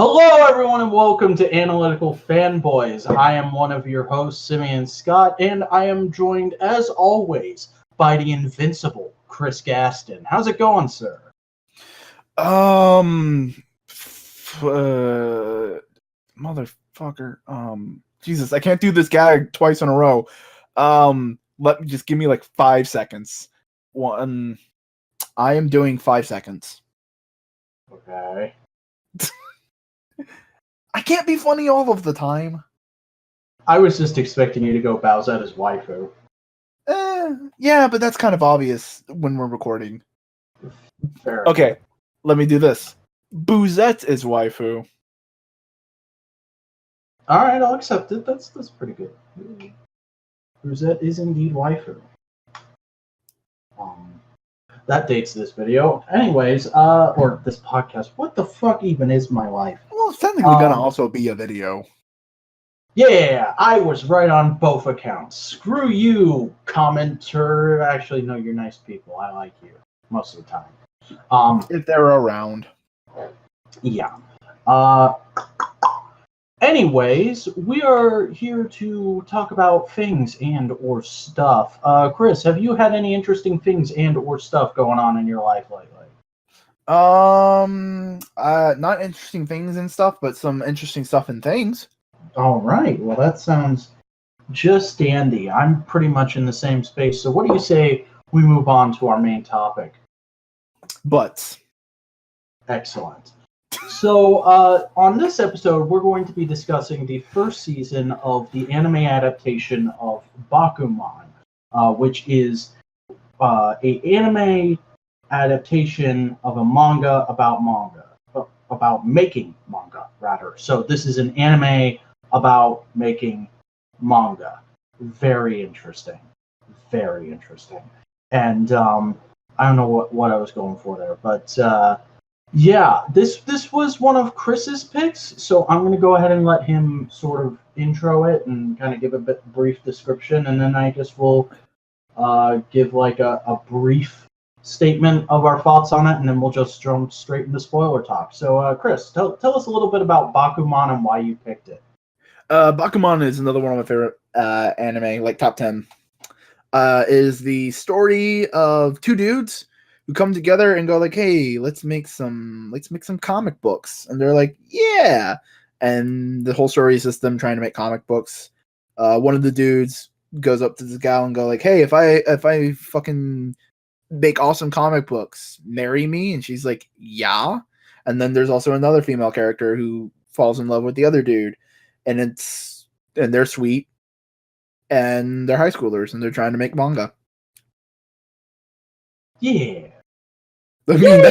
Hello, everyone, and welcome to Analytical Fanboys. I am one of your hosts, Simeon Scott, and I am joined, as always, by the invincible Chris Gaston. How's it going, sir? Motherfucker. Jesus, I can't do this gag twice in a row. Just give me like 5 seconds. I am doing 5 seconds. Okay. I can't be funny all of the time. I was just expecting you to go Bowsette's waifu. Yeah, but that's kind of obvious when we're recording. Fair. Okay, let me do this. Boozette is waifu. Alright, I'll accept it. That's pretty good. Boozette is indeed waifu. That dates this video. Anyways, or this podcast. What the fuck even is my life? Well, it's technically gonna also be a video. Yeah, I was right on both accounts. Screw you, commenter. Actually, no, you're nice people. I like you most of the time. If they're around. Yeah. Anyways, we are here to talk about things and or stuff. Chris, have you had any interesting things and or stuff going on in your life lately? Not interesting things and stuff, but some interesting stuff and things. All right. Well, that sounds just dandy. I'm pretty much in the same space. So what do you say we move on to our main topic? Butts. Excellent. So on this episode, we're going to be discussing the first season of the anime adaptation of Bakuman, which is an anime adaptation of a manga about making manga, rather. So this is an anime about making manga. Very interesting. Very interesting. And I don't know what I was going for there, but yeah, this was one of Chris's picks, so I'm going to go ahead and let him sort of intro it and kind of give a brief description, and then I just will give like a brief statement of our thoughts on it, and then we'll just jump straight into spoiler talk. So, Chris, tell us a little bit about Bakuman and why you picked it. Bakuman is another one of my favorite anime, like top 10. Is the story of two dudes who come together and go like, "Hey, let's make some comic books," and they're like, "Yeah," and the whole story is just them trying to make comic books. One of the dudes goes up to this gal and go like, "Hey, if I fucking make awesome comic books, marry me?" And she's like, "Yeah." And then there's also another female character who falls in love with the other dude, and they're sweet, and they're high schoolers, and they're trying to make manga. Yeah. I mean,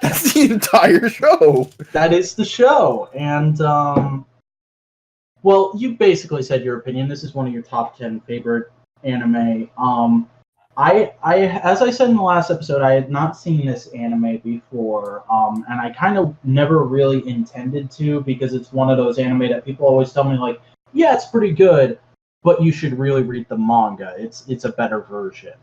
that's the entire show. That is the show. And, well, you basically said your opinion. This is one of your top 10 favorite anime. I as I said in the last episode, I had not seen this anime before, and I kind of never really intended to, because it's one of those anime that people always tell me, like, yeah, it's pretty good, but you should really read the manga. It's a better version.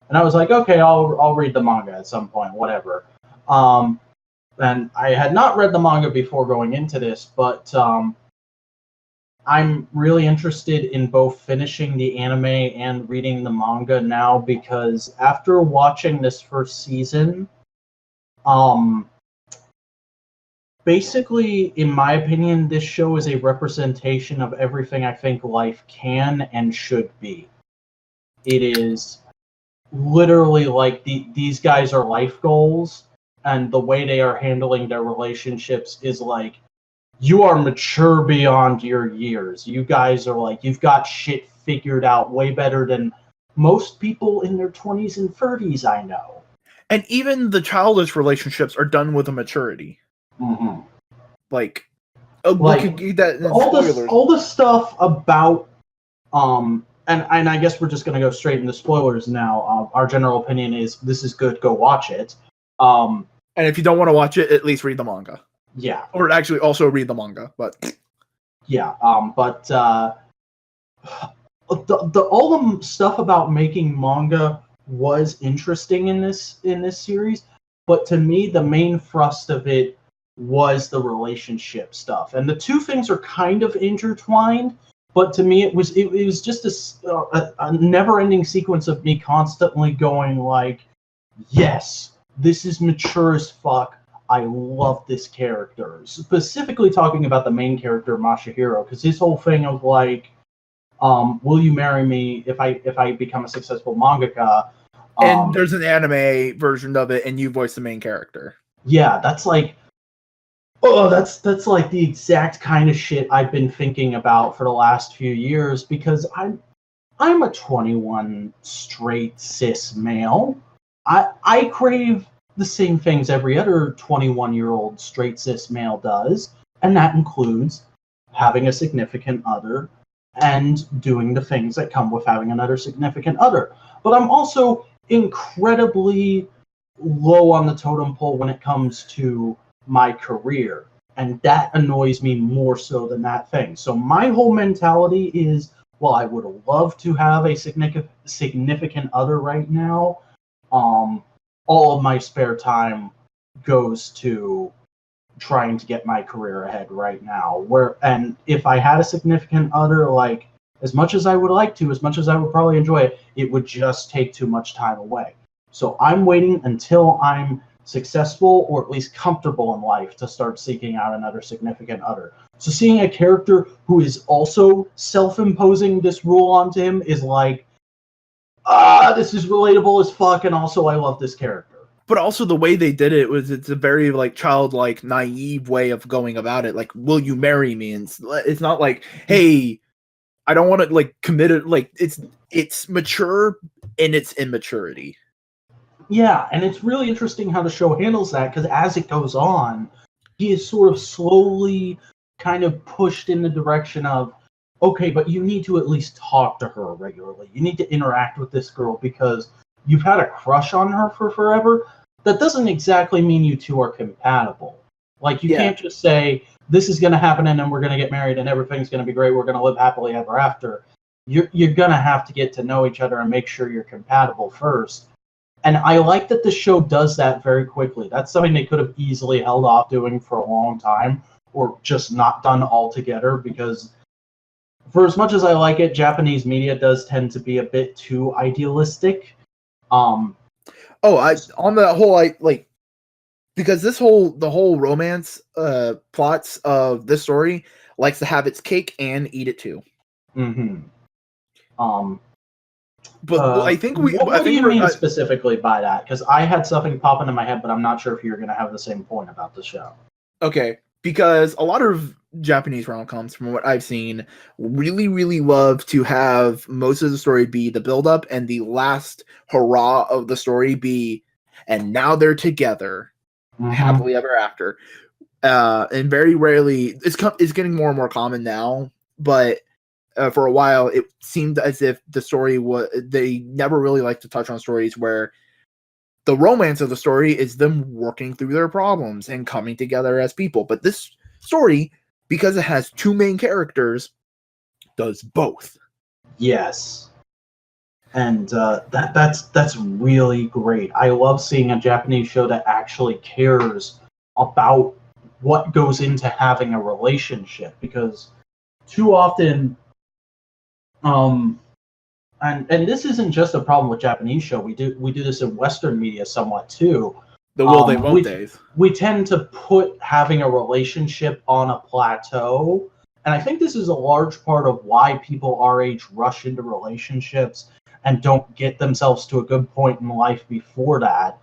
And I was like, okay, I'll read the manga at some point, whatever. And I had not read the manga before going into this, but I'm really interested in both finishing the anime and reading the manga now, because after watching this first season, basically, in my opinion, this show is a representation of everything I think life can and should be. It is literally like these guys are life goals, and the way they are handling their relationships is like, you are mature beyond your years. You guys are like, you've got shit figured out way better than most people in their 20s and 30s I know. And even the childish relationships are done with a maturity. Mm-hmm. Like we could get that in spoilers. All the stuff about and I guess we're just going to go straight into spoilers now. Our general opinion is this is good. Go watch it. And if you don't want to watch it, at least read the manga. Yeah. Or actually also read the manga, but yeah. But all the stuff about making manga was interesting in this series, but to me the main thrust of it was the relationship stuff, and the two things are kind of intertwined. But to me, it was just a never-ending sequence of me constantly going like, yes, this is mature as fuck. I love this character. Specifically talking about the main character, Masahiro, because his whole thing of like, will you marry me if I become a successful mangaka? And there's an anime version of it, and you voice the main character. Yeah, that's like, oh, that's like the exact kind of shit I've been thinking about for the last few years, because I'm a 21 straight cis male. I crave the same things every other 21-year-old straight cis male does, and that includes having a significant other and doing the things that come with having another significant other. But I'm also incredibly low on the totem pole when it comes to my career, and that annoys me more so than that thing. So my whole mentality is, well, I would love to have a significant other right now. All of my spare time goes to trying to get my career ahead right now. And if I had a significant other, like, as much as I would like to, as much as I would probably enjoy it, it would just take too much time away. So I'm waiting until I'm successful or at least comfortable in life to start seeking out another significant other. So seeing a character who is also self-imposing this rule onto him is like, this is relatable as fuck, and also I love this character. But also the way they did it was, it's a very like childlike, naive way of going about it. Like, will you marry me? And it's not like, hey, I don't want to like commit it. Like, it's mature in its immaturity. Yeah, and it's really interesting how the show handles that, because as it goes on, he is sort of slowly kind of pushed in the direction of, okay, but you need to at least talk to her regularly. You need to interact with this girl because you've had a crush on her for forever. That doesn't exactly mean you two are compatible. Like, you can't just say, this is going to happen and then we're going to get married and everything's going to be great. We're going to live happily ever after. You're going to have to get to know each other and make sure you're compatible first. And I like that the show does that very quickly. That's something they could have easily held off doing for a long time, or just not done altogether, because for as much as I like it, Japanese media does tend to be a bit too idealistic. On the whole, because the whole romance plots of this story likes to have its cake and eat it too. Mm-hmm. But I think what do you mean specifically by that? Because I had something pop into my head, but I'm not sure if you're going to have the same point about the show. Okay, because a lot of Japanese rom-coms, from what I've seen, really, really love to have most of the story be the build-up and the last hurrah of the story be, and now they're together, happily ever after. And very rarely, it's getting more and more common now, but for a while, it seemed as if the story they never really liked to touch on stories where the romance of the story is them working through their problems and coming together as people. But this story, because it has two main characters, does both. Yes. And that's really great. I love seeing a Japanese show that actually cares about what goes into having a relationship, because too often, and this isn't just a problem with Japanese show. We do this in Western media somewhat too. The will they won't days. We tend to put having a relationship on a plateau, and I think this is a large part of why people our age rush into relationships and don't get themselves to a good point in life before that,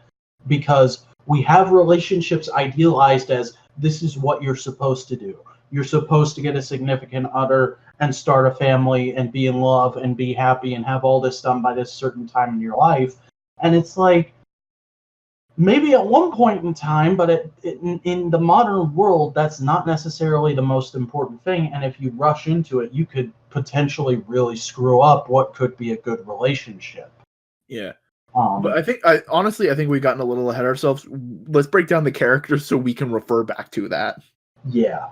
because we have relationships idealized as, this is what you're supposed to do. You're supposed to get a significant other and start a family and be in love and be happy and have all this done by this certain time in your life. And it's like, maybe at one point in time, but in the modern world, that's not necessarily the most important thing. And if you rush into it, you could potentially really screw up what could be a good relationship. Yeah. But I think we've gotten a little ahead of ourselves. Let's break down the characters so we can refer back to that. Yeah.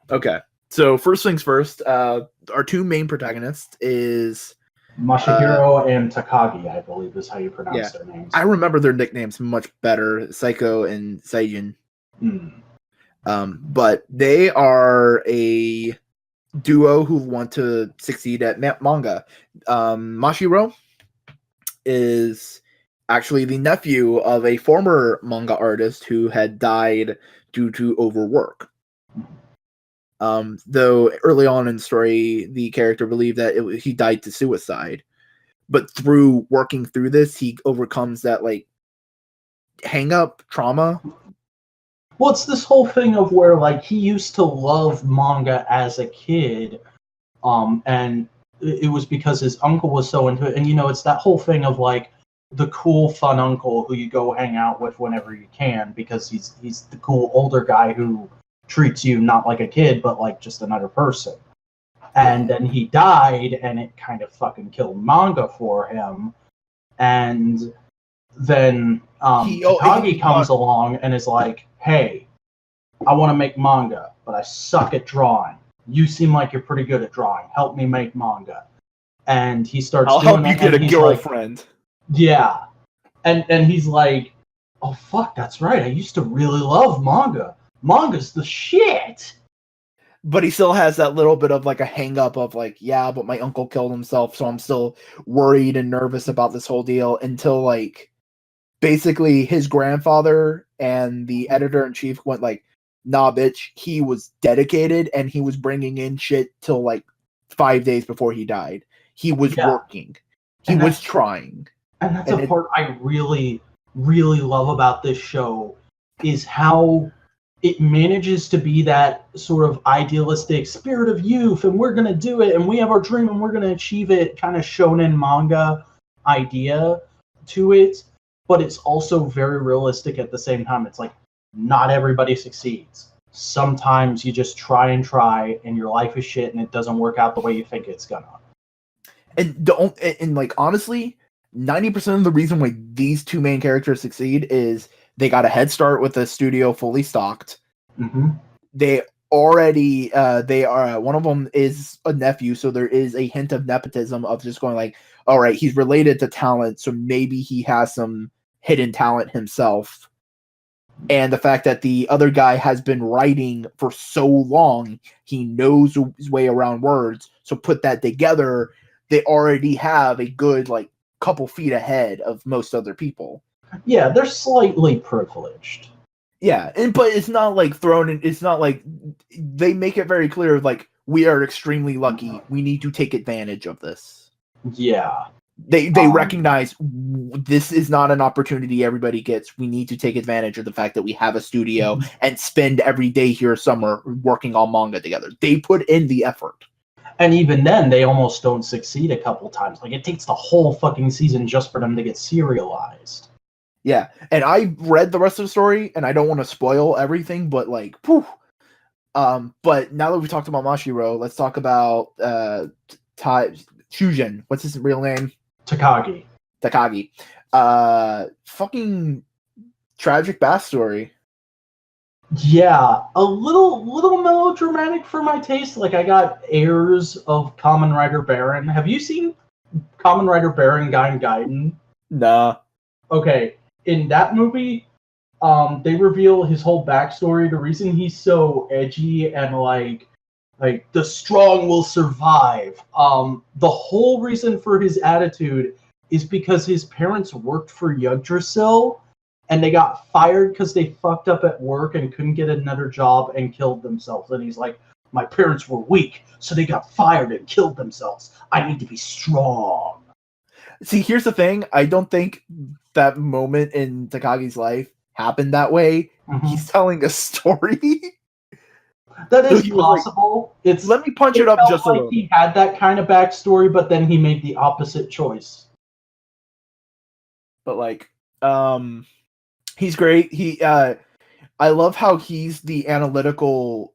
Okay. So first things first, our two main protagonists is Masahiro and Takagi, I believe is how you pronounce their names. I remember their nicknames much better, Psycho and Seijin. But they are a duo who want to succeed at manga. Mashiro is actually the nephew of a former manga artist who had died due to overwork. Though early on in the story, the character believed that he died to suicide. But through working through this, he overcomes that like hang-up trauma. Well, it's this whole thing of where like he used to love manga as a kid, and it was because his uncle was so into it. And it's that whole thing of like the cool, fun uncle who you go hang out with whenever you can because he's the cool older guy who treats you not like a kid but like just another person. And then he died, and it kind of fucking killed manga for him. And then Takagi comes along and is like, hey, I want to make manga, but I suck at drawing. You seem like you're pretty good at drawing. Help me make manga. And he starts I'll help you get a girlfriend. Like, yeah. And he's like, oh, fuck, that's right. I used to really love manga. Manga's the shit. But he still has that little bit of like a hang up of like, yeah, but my uncle killed himself, so I'm still worried and nervous about this whole deal until like basically his grandfather and the editor-in-chief went like, nah, bitch, he was dedicated and he was bringing in shit till like 5 days before he died. He was working. He was trying. And that's a part I really, really love about this show is how it manages to be that sort of idealistic spirit of youth, and we're going to do it, and we have our dream, and we're going to achieve it, kind of shonen manga idea to it, but it's also very realistic at the same time. It's like, not everybody succeeds. Sometimes you just try, and your life is shit, and it doesn't work out the way you think it's gonna. And like, honestly, 90% of the reason why these two main characters succeed is they got a head start with the studio fully stocked. Mm-hmm. They already, one of them is a nephew, so there is a hint of nepotism of just going like, all right, he's related to talent, so maybe he has some hidden talent himself. And the fact that the other guy has been writing for so long, he knows his way around words. So put that together, they already have a good like couple feet ahead of most other people. Yeah, they're slightly privileged. Yeah, but it's not like thrown in. It's not like they make it very clear. Like, we are extremely lucky. We need to take advantage of this. Yeah, they recognize this is not an opportunity everybody gets. We need to take advantage of the fact that we have a studio and spend every day here summer working on manga together. They put in the effort. And even then, they almost don't succeed a couple times. Like, it takes the whole fucking season just for them to get serialized. Yeah, and I read the rest of the story, and I don't want to spoil everything, but like, whew. But now that we talked about Mashiro, let's talk about Shujin. What's his real name? Takagi. Fucking tragic backstory. Yeah, a little melodramatic for my taste. Like, I got airs of Kamen Rider Baron. Have you seen Kamen Rider Baron Gaiden? Nah. Okay, in that movie, they reveal his whole backstory. The reason he's so edgy and like the strong will survive. The whole reason for his attitude is because his parents worked for Yggdrasil, and they got fired because they fucked up at work and couldn't get another job and killed themselves. And he's like, my parents were weak, so they got fired and killed themselves. I need to be strong. See, here's the thing. I don't think that moment in Takagi's life happened that way. Mm-hmm. He's telling a story. That is possible. Like, let me punch it up just a little. He had that kind of backstory, but then he made the opposite choice. But like, he's great. I love how he's the analytical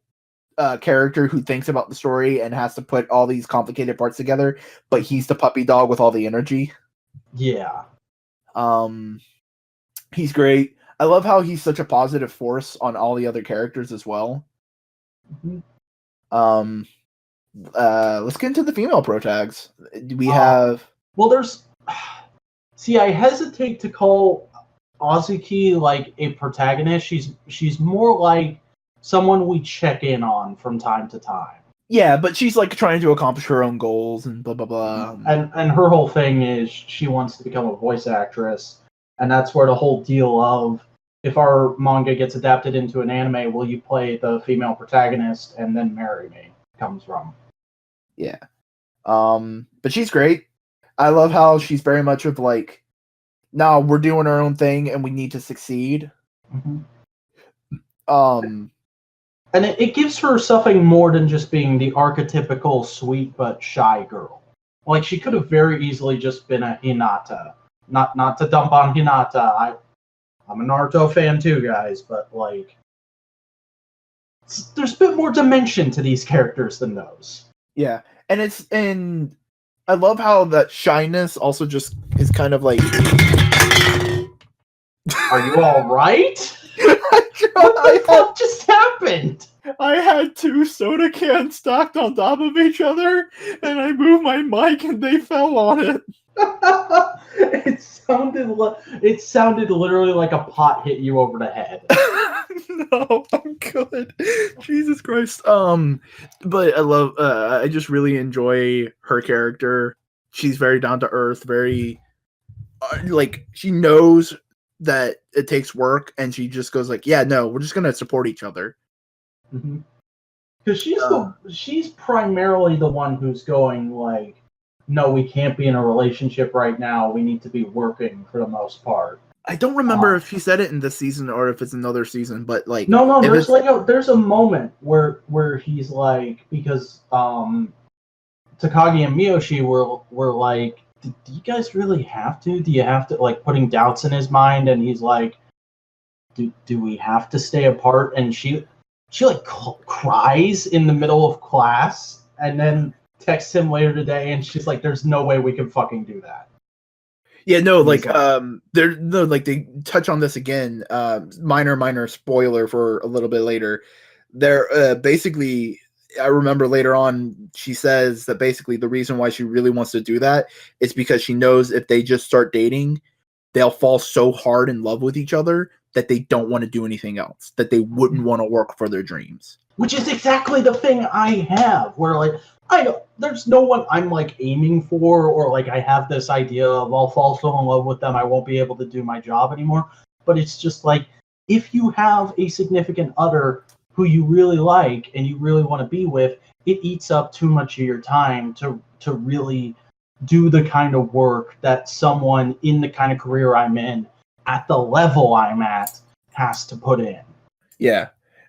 character who thinks about the story and has to put all these complicated parts together, but he's the puppy dog with all the energy. Yeah. He's great. I love how he's such a positive force on all the other characters as well. Mm-hmm. Let's get into the female protags. We have... Well, there's... See, I hesitate to call Azuki like a protagonist. She's more like someone we check in on from time to time. Yeah, but she's like trying to accomplish her own goals and blah blah blah. And her whole thing is she wants to become a voice actress, and that's where the whole deal of, if our manga gets adapted into an anime, will you play the female protagonist and then marry me, comes from. Yeah. But she's great. I love how she's very much of like, no, we're doing our own thing and we need to succeed. Mm-hmm. And it gives her something more than just being the archetypical sweet but shy girl. Like, she could have very easily just been a Hinata. Not to dump on Hinata. I'm a Naruto fan too, guys, but like, there's a bit more dimension to these characters than those. Yeah, and I love how that shyness also just is kind of like. Are you all right? What the fuck just happened? I had 2 soda cans stacked on top of each other, and I moved my mic, and they fell on it. It sounded literally like a pot hit you over the head. No, I'm good. Jesus Christ. But I love. I just really enjoy her character. She's very down to earth. Very, like, she knows that it takes work, and she just goes like, "Yeah, no, we're just gonna support each other." Because she's primarily the one who's going like, no, we can't be in a relationship right now. We need to be working for the most part. I don't remember if she said it in this season or if it's another season, but like, no, there's a moment where he's like, because Takagi and Miyoshi were like, do you guys really have to? Do you have to, like, putting doubts in his mind? And he's like, do we have to stay apart? And she like cries in the middle of class, and then texts him later today, and she's like, there's no way we can fucking do that. Yeah, no, like, they touch on this again. Minor spoiler for a little bit later. They're basically, I remember later on, she says that basically the reason why she really wants to do that is because she knows if they just start dating, they'll fall so hard in love with each other that they don't want to do anything else, that they wouldn't want to work for their dreams. Which is exactly the thing I have, where like, there's no one I'm like aiming for, or like I have this idea of, I'll fall so in love with them I won't be able to do my job anymore. But it's just like, if you have a significant other who you really like and you really want to be with, it eats up too much of your time to really do the kind of work that someone in the kind of career I'm in, at the level I'm at, has to put in. Yeah.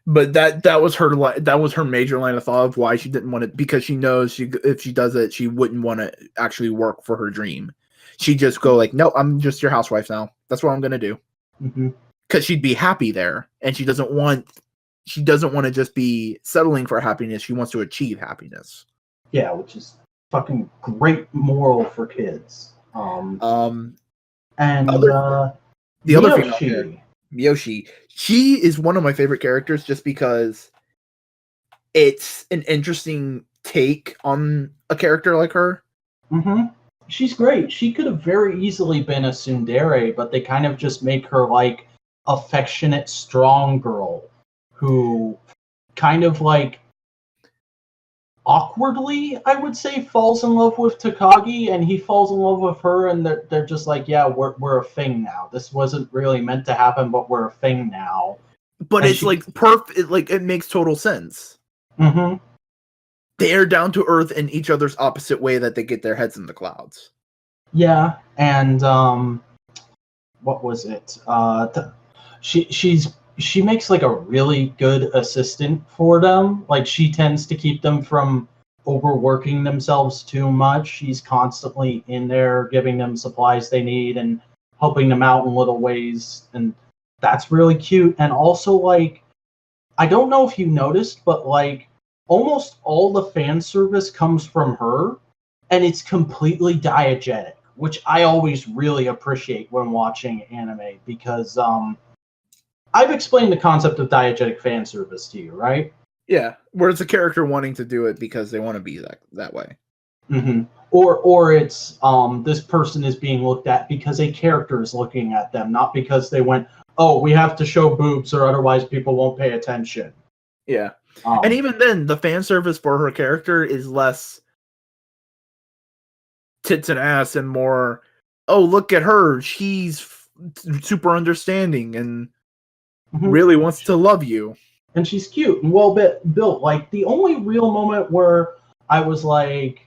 But that was her major line of thought of why she didn't want it, because she knows if she does it, she wouldn't want to actually work for her dream. She'd just go like, no, I'm just your housewife now. That's what I'm gonna do. Because she'd be happy there, and she doesn't want to just be settling for happiness. She wants to achieve happiness. Yeah, which is fucking great moral for kids. And the other female character, Miyoshi, she is one of my favorite characters just because it's an interesting take on a character like her. She's great. She could have very easily been a tsundere, but they kind of just make her like affectionate, strong girl who kind of like awkwardly, I would say, falls in love with Takagi, and he falls in love with her, and they're just like, yeah, we're a thing now. This wasn't really meant to happen, but we're a thing now. But and it's like perfect. Like, it makes total sense. They're down to earth in each other's opposite way that they get their heads in the clouds. Yeah, and what was it? She makes like a really good assistant for them. Like, she tends to keep them from overworking themselves too much. She's constantly in there giving them supplies they need and helping them out in little ways, and that's really cute. And also, like, I don't know if you noticed, but like almost all the fan service comes from her, and it's completely diegetic, which I always really appreciate when watching anime, because I've explained the concept of diegetic fan service to you, right? Yeah, where it's a character wanting to do it because they want to be that way. Or it's this person is being looked at because a character is looking at them, not because they went, oh, we have to show boobs or otherwise people won't pay attention. Yeah. And even then, the fan service for her character is less tits and ass and more, oh, look at her. She's super understanding and really wants to love you. And she's cute and well built. Like, the only real moment where I was like,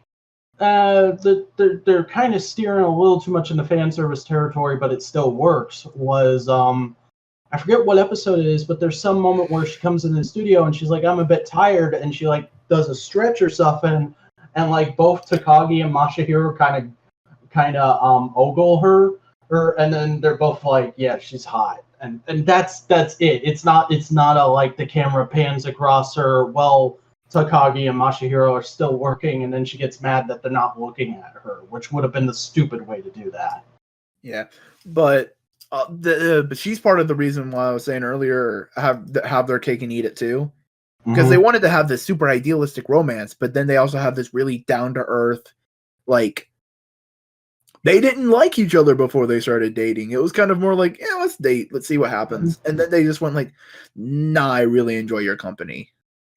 they're kind of steering a little too much into fan service territory, but it still works, was, I forget what episode it is, but there's some moment where she comes in the studio and she's like, I'm a bit tired, and she, like, does a stretch or something, and, like, both Takagi and Masahiro kind of ogle her, and then they're both like, yeah, she's hot. And that's it. It's not a, like, the camera pans across her, well, Takagi and Masahiro are still working, and then she gets mad that they're not looking at her, which would have been the stupid way to do that. Yeah, but but she's part of the reason why I was saying earlier, have their cake and eat it too, because they wanted to have this super idealistic romance, but then they also have this really down to earth, like, they didn't like each other before they started dating. It was kind of more like, yeah, let's date, let's see what happens, and then they just went like, nah, I really enjoy your company.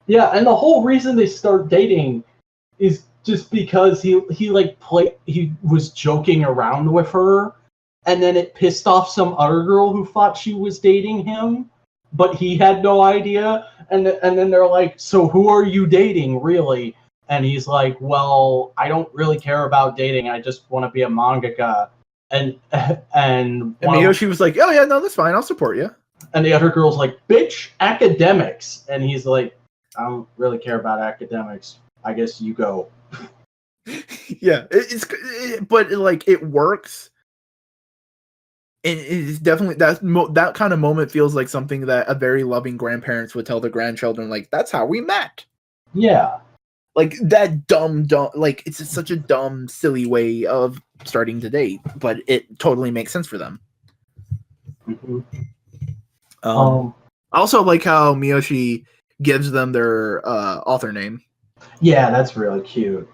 Yeah, and the whole reason they start dating is just because he was joking around with her, and then it pissed off some other girl who thought she was dating him, but he had no idea. And then they're like, so who are you dating, really? And he's like, well, I don't really care about dating. I just want to be a mangaka. And Miyoshi was like, oh yeah, no, that's fine. I'll support you. And the other girl's like, bitch, academics. And he's like, I don't really care about academics. I guess you go. Yeah, but like, it works. And it's definitely that kind of moment feels like something that a very loving grandparents would tell their grandchildren, like, that's how we met. Yeah. Like, that dumb, like, it's such a dumb, silly way of starting to date, but it totally makes sense for them. I also like how Miyoshi gives them their author name. Yeah, that's really cute.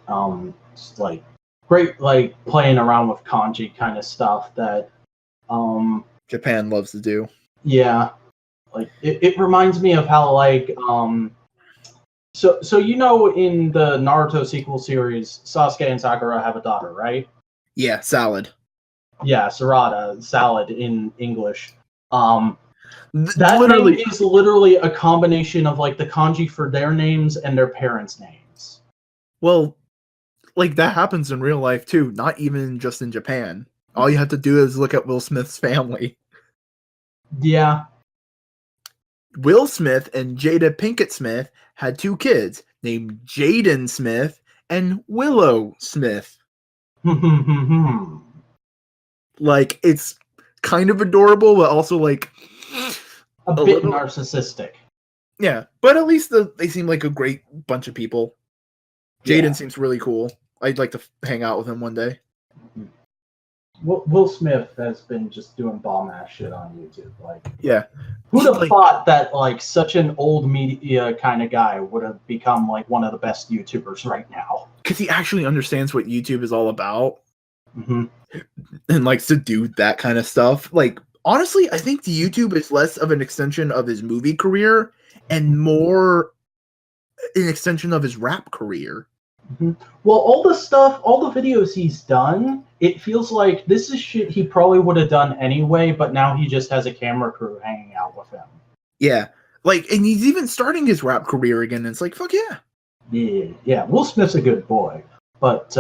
It's like great, like, playing around with kanji kind of stuff that Japan loves to do. Yeah, like it reminds me of how, like, so you know, in the Naruto sequel series, Sasuke and Sakura have a daughter, right? Yeah, salad. Yeah, Sarada, salad in English. That name is literally a combination of, like, the kanji for their names and their parents' names. Well, like, that happens in real life too, not even just in Japan. All you have to do is look at Will Smith's family. Yeah. Will Smith and Jada Pinkett Smith had 2 kids named Jaden Smith and Willow Smith. Like, it's kind of adorable, but also, like, a bit narcissistic. Yeah, but at least they seem like a great bunch of people. Jaden seems really cool. I'd like to hang out with him one day. Will Smith has been just doing bomb-ass shit on YouTube. Like, yeah. Who'd have thought that, like, such an old media kind of guy would have become, like, one of the best YouTubers right now? Because he actually understands what YouTube is all about. And likes to do that kind of stuff. Like, honestly, I think the YouTube is less of an extension of his movie career and more an extension of his rap career. Well, all the videos he's done, it feels like this is shit he probably would have done anyway, but now he just has a camera crew hanging out with him. Yeah. Like, and he's even starting his rap career again, and it's like, fuck yeah. Yeah. Will Smith's a good boy. But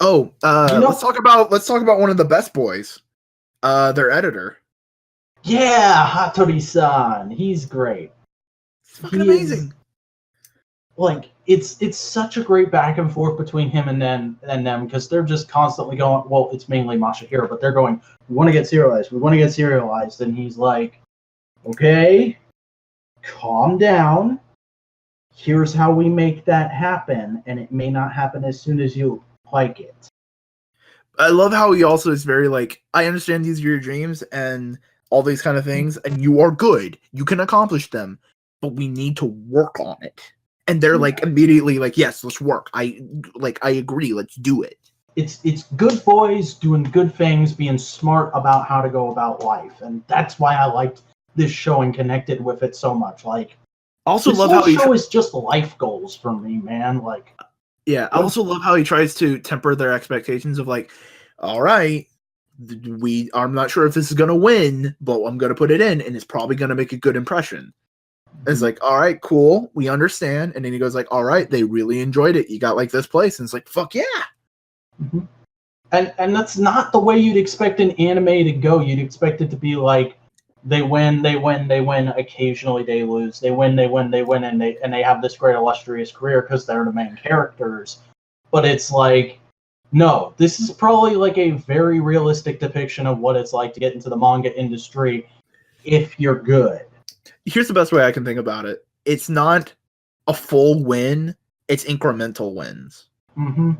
let's talk about one of the best boys. Their editor. Yeah, Hattori-san. He's great. It's fucking amazing. Like, it's such a great back and forth between him and them, because they're just constantly going, well, it's mainly Masahiro, but they're going, we want to get serialized, and he's like, okay, calm down. Here's how we make that happen, and it may not happen as soon as you like it. I love how he also is very like, I understand these are your dreams and all these kind of things, and you are good. You can accomplish them, but we need to work on it. And they're like immediately like, yes, let's work. I agree. Let's do it. It's good boys doing good things, being smart about how to go about life, and that's why I liked this show and connected with it so much. Like, Also this love whole how he show is just life goals for me, man. Like, I also love how he tries to temper their expectations of like, all right, I'm not sure if this is gonna win, but I'm gonna put it in, and it's probably gonna make a good impression. It's like, all right, cool, we understand. And then he goes like, all right, they really enjoyed it. You got like this place, and it's like, fuck yeah. mm-hmm. And that's not the way you'd expect an anime to go. You'd expect it to be like they win, they win, they win. Occasionally they lose. They win, they win, they win, and they have this great illustrious career because they're the main characters. But it's like, no, this is probably like a very realistic depiction of what it's like to get into the manga industry if you're good. Here's the best way I can think about it. It's not a full win. It's incremental wins. Mm-hmm.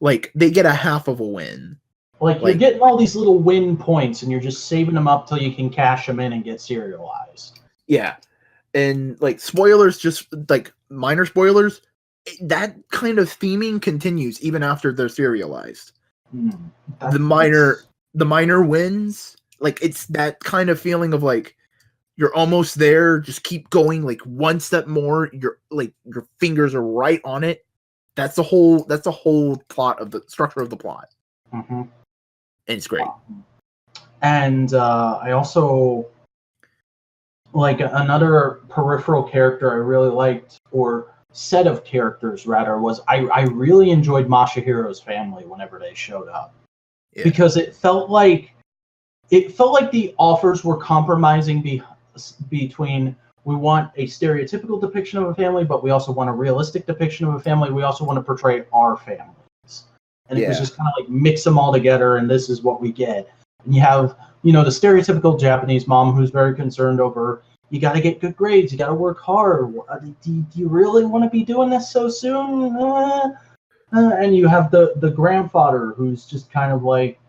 Like, they get a half of a win. Like, you're getting all these little win points, and you're just saving them up till you can cash them in and get serialized. Yeah. And, like, spoilers, just, like, minor spoilers, that kind of theming continues even after they're serialized. The minor wins, like, it's that kind of feeling of, like, you're almost there, just keep going, like, one step more, your fingers are right on it. That's the whole plot of the structure of the plot. Mm-hmm. And it's great. And I also, like, another peripheral character I really liked, or set of characters rather, was I really enjoyed Masahiro's family whenever they showed up. Yeah. Because it felt like the authors were compromising between, we want a stereotypical depiction of a family, but we also want a realistic depiction of a family. We also want to portray our families. And it was just kind of like mix them all together, and this is what we get. And you have, the stereotypical Japanese mom who's very concerned over, you got to get good grades, you got to work hard. Do you really want to be doing this so soon? And you have the grandfather who's just kind of like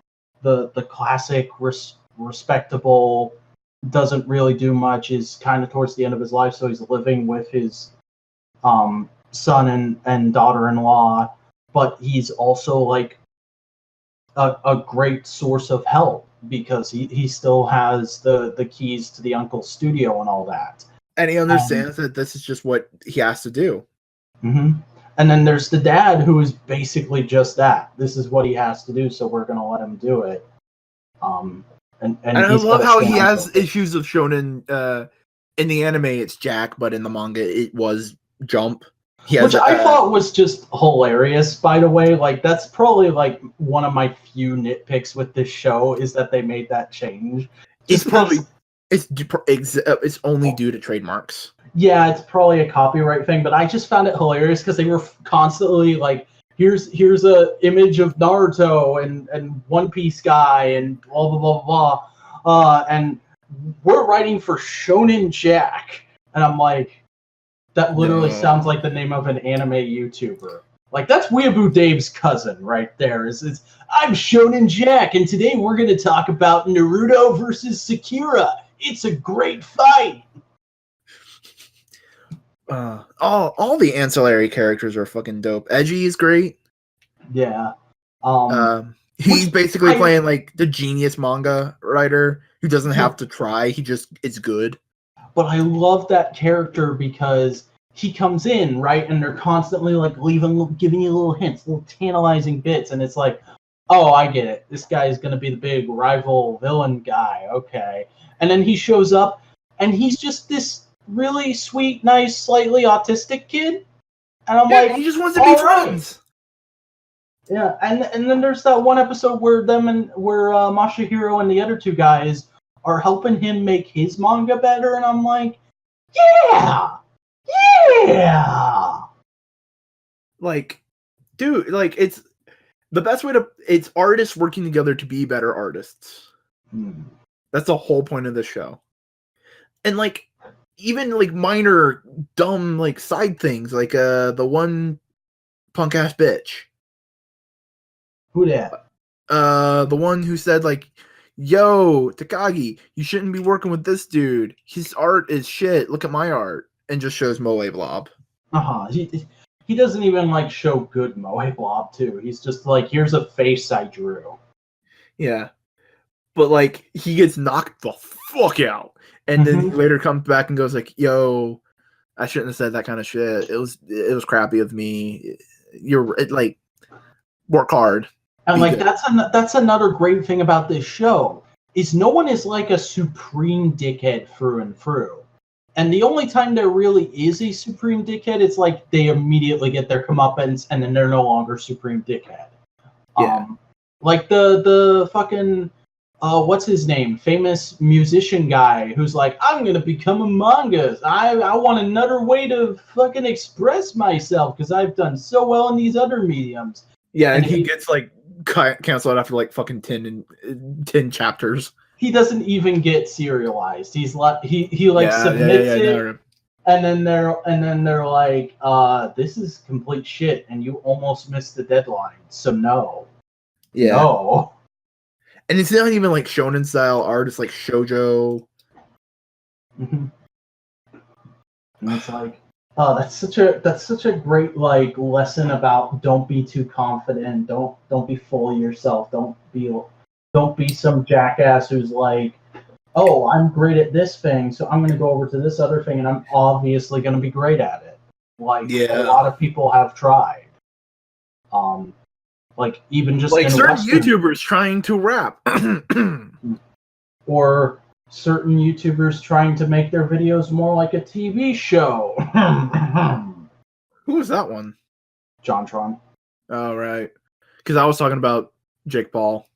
the classic respectable, doesn't really do much, is kind of towards the end of his life, so he's living with his son and daughter-in-law, but he's also like a great source of help because he still has the keys to the uncle's studio and all that. And he understands that this is just what he has to do. Mm-hmm. And then there's the dad who is basically just that. This is what he has to do, so we're going to let him do it. And I love how he has issues of shonen. In the anime, it's Jack, but in the manga, it was Jump. Which I thought was just hilarious, by the way. Like, that's probably like one of my few nitpicks with this show, is that they made that change. It's only due to trademarks. Yeah, it's probably a copyright thing, but I just found it hilarious because they were constantly like, here's a image of Naruto and One Piece guy and blah blah blah blah, and we're writing for Shonen Jack, and I'm like, that literally sounds like the name of an anime YouTuber. Like, that's Weeaboo Dave's cousin right there. I'm Shonen Jack, and today we're going to talk about Naruto versus Sakura. It's a great fight. All the ancillary characters are fucking dope. Edgy is great. Yeah. He's basically playing like the genius manga writer who doesn't have to try. He just is good. But I love that character because he comes in, right, and they're constantly like giving you little hints, little tantalizing bits, and it's like, oh, I get it. This guy is going to be the big rival villain guy. Okay. And then he shows up, and he's just this really sweet, nice, slightly autistic kid. And I'm like, he just wants to be friends. Yeah, and then there's that one episode where Masahiro and the other two guys are helping him make his manga better, and I'm like, yeah. Like, dude, like, it's the best way to. It's artists working together to be better artists. That's the whole point of this show. And like, even like minor dumb like side things, like the one punk ass bitch. Who that? The one who said like, "Yo, Takagi, you shouldn't be working with this dude. His art is shit. Look at my art," and just shows Moe Blob. He doesn't even like show good Moe Blob too. He's just like, here's a face I drew. Yeah, but like he gets knocked the fuck out, and then he later comes back and goes like, "Yo, I shouldn't have said that kind of shit. It was crappy of me. Like, work hard. And like that's another great thing about this show is no one is like a supreme dickhead through and through. And the only time there really is a supreme dickhead, it's like they immediately get their comeuppance and then they're no longer supreme dickhead. Yeah. Like the fucking what's his name? Famous musician guy who's like, I'm gonna become a manga. I want another way to fucking express myself because I've done so well in these other mediums. Yeah, and he gets like canceled after like fucking 10 chapters. He doesn't even get serialized. He's like he submits it, and then they're like, this is complete shit, and you almost missed the deadline, so no. Yeah. No. And it's not even like shonen style art, it's like shoujo. Mm-hmm. And it's like, oh, that's such a great like lesson about don't be too confident, don't be full of yourself, don't be some jackass who's like, oh, I'm great at this thing, so I'm gonna go over to this other thing and I'm obviously gonna be great at it. Like a lot of people have tried. Like even just like in certain Western, YouTubers trying to rap. or certain YouTubers trying to make their videos more like a TV show. Who was that one? JonTron. Oh, right. Because I was talking about Jake Paul.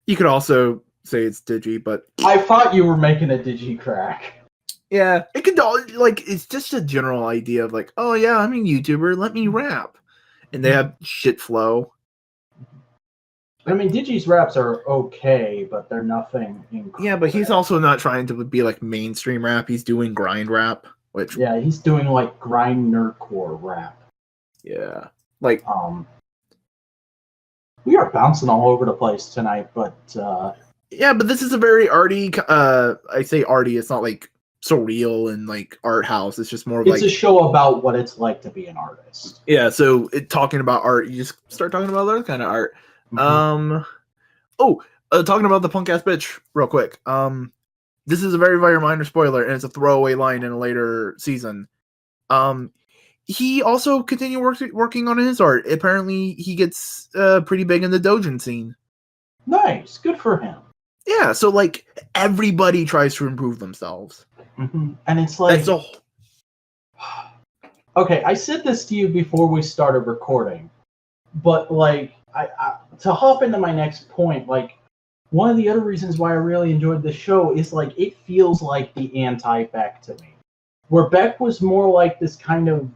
You could also say it's Digi, but I thought you were making a Digi crack. Yeah, it could like it's just a general idea of like, oh yeah, I'm a YouTuber, let me rap, and they have shit flow. I mean, Digi's raps are okay, but they're nothing incredible. Yeah, but he's also not trying to be like mainstream rap. He's doing grind rap, which he's doing like grind nerdcore rap. Yeah, like we are bouncing all over the place tonight, but yeah, but this is a very arty. I say arty. It's not like surreal and like art house. It's just more of it's a show about what it's like to be an artist. Yeah, so talking about art, you just start talking about other kind of art. Mm-hmm. Talking about the punk ass bitch real quick. This is a very, very minor spoiler, and it's a throwaway line in a later season. He also continued working on his art. Apparently, he gets pretty big in the doujin scene. Nice, good for him. Yeah, so like everybody tries to improve themselves. Mm-hmm. And it's like, okay, I said this to you before we started recording, but like, I to hop into my next point, like, one of the other reasons why I really enjoyed the show is like it feels like the anti-Beck to me, where Beck was more like this kind of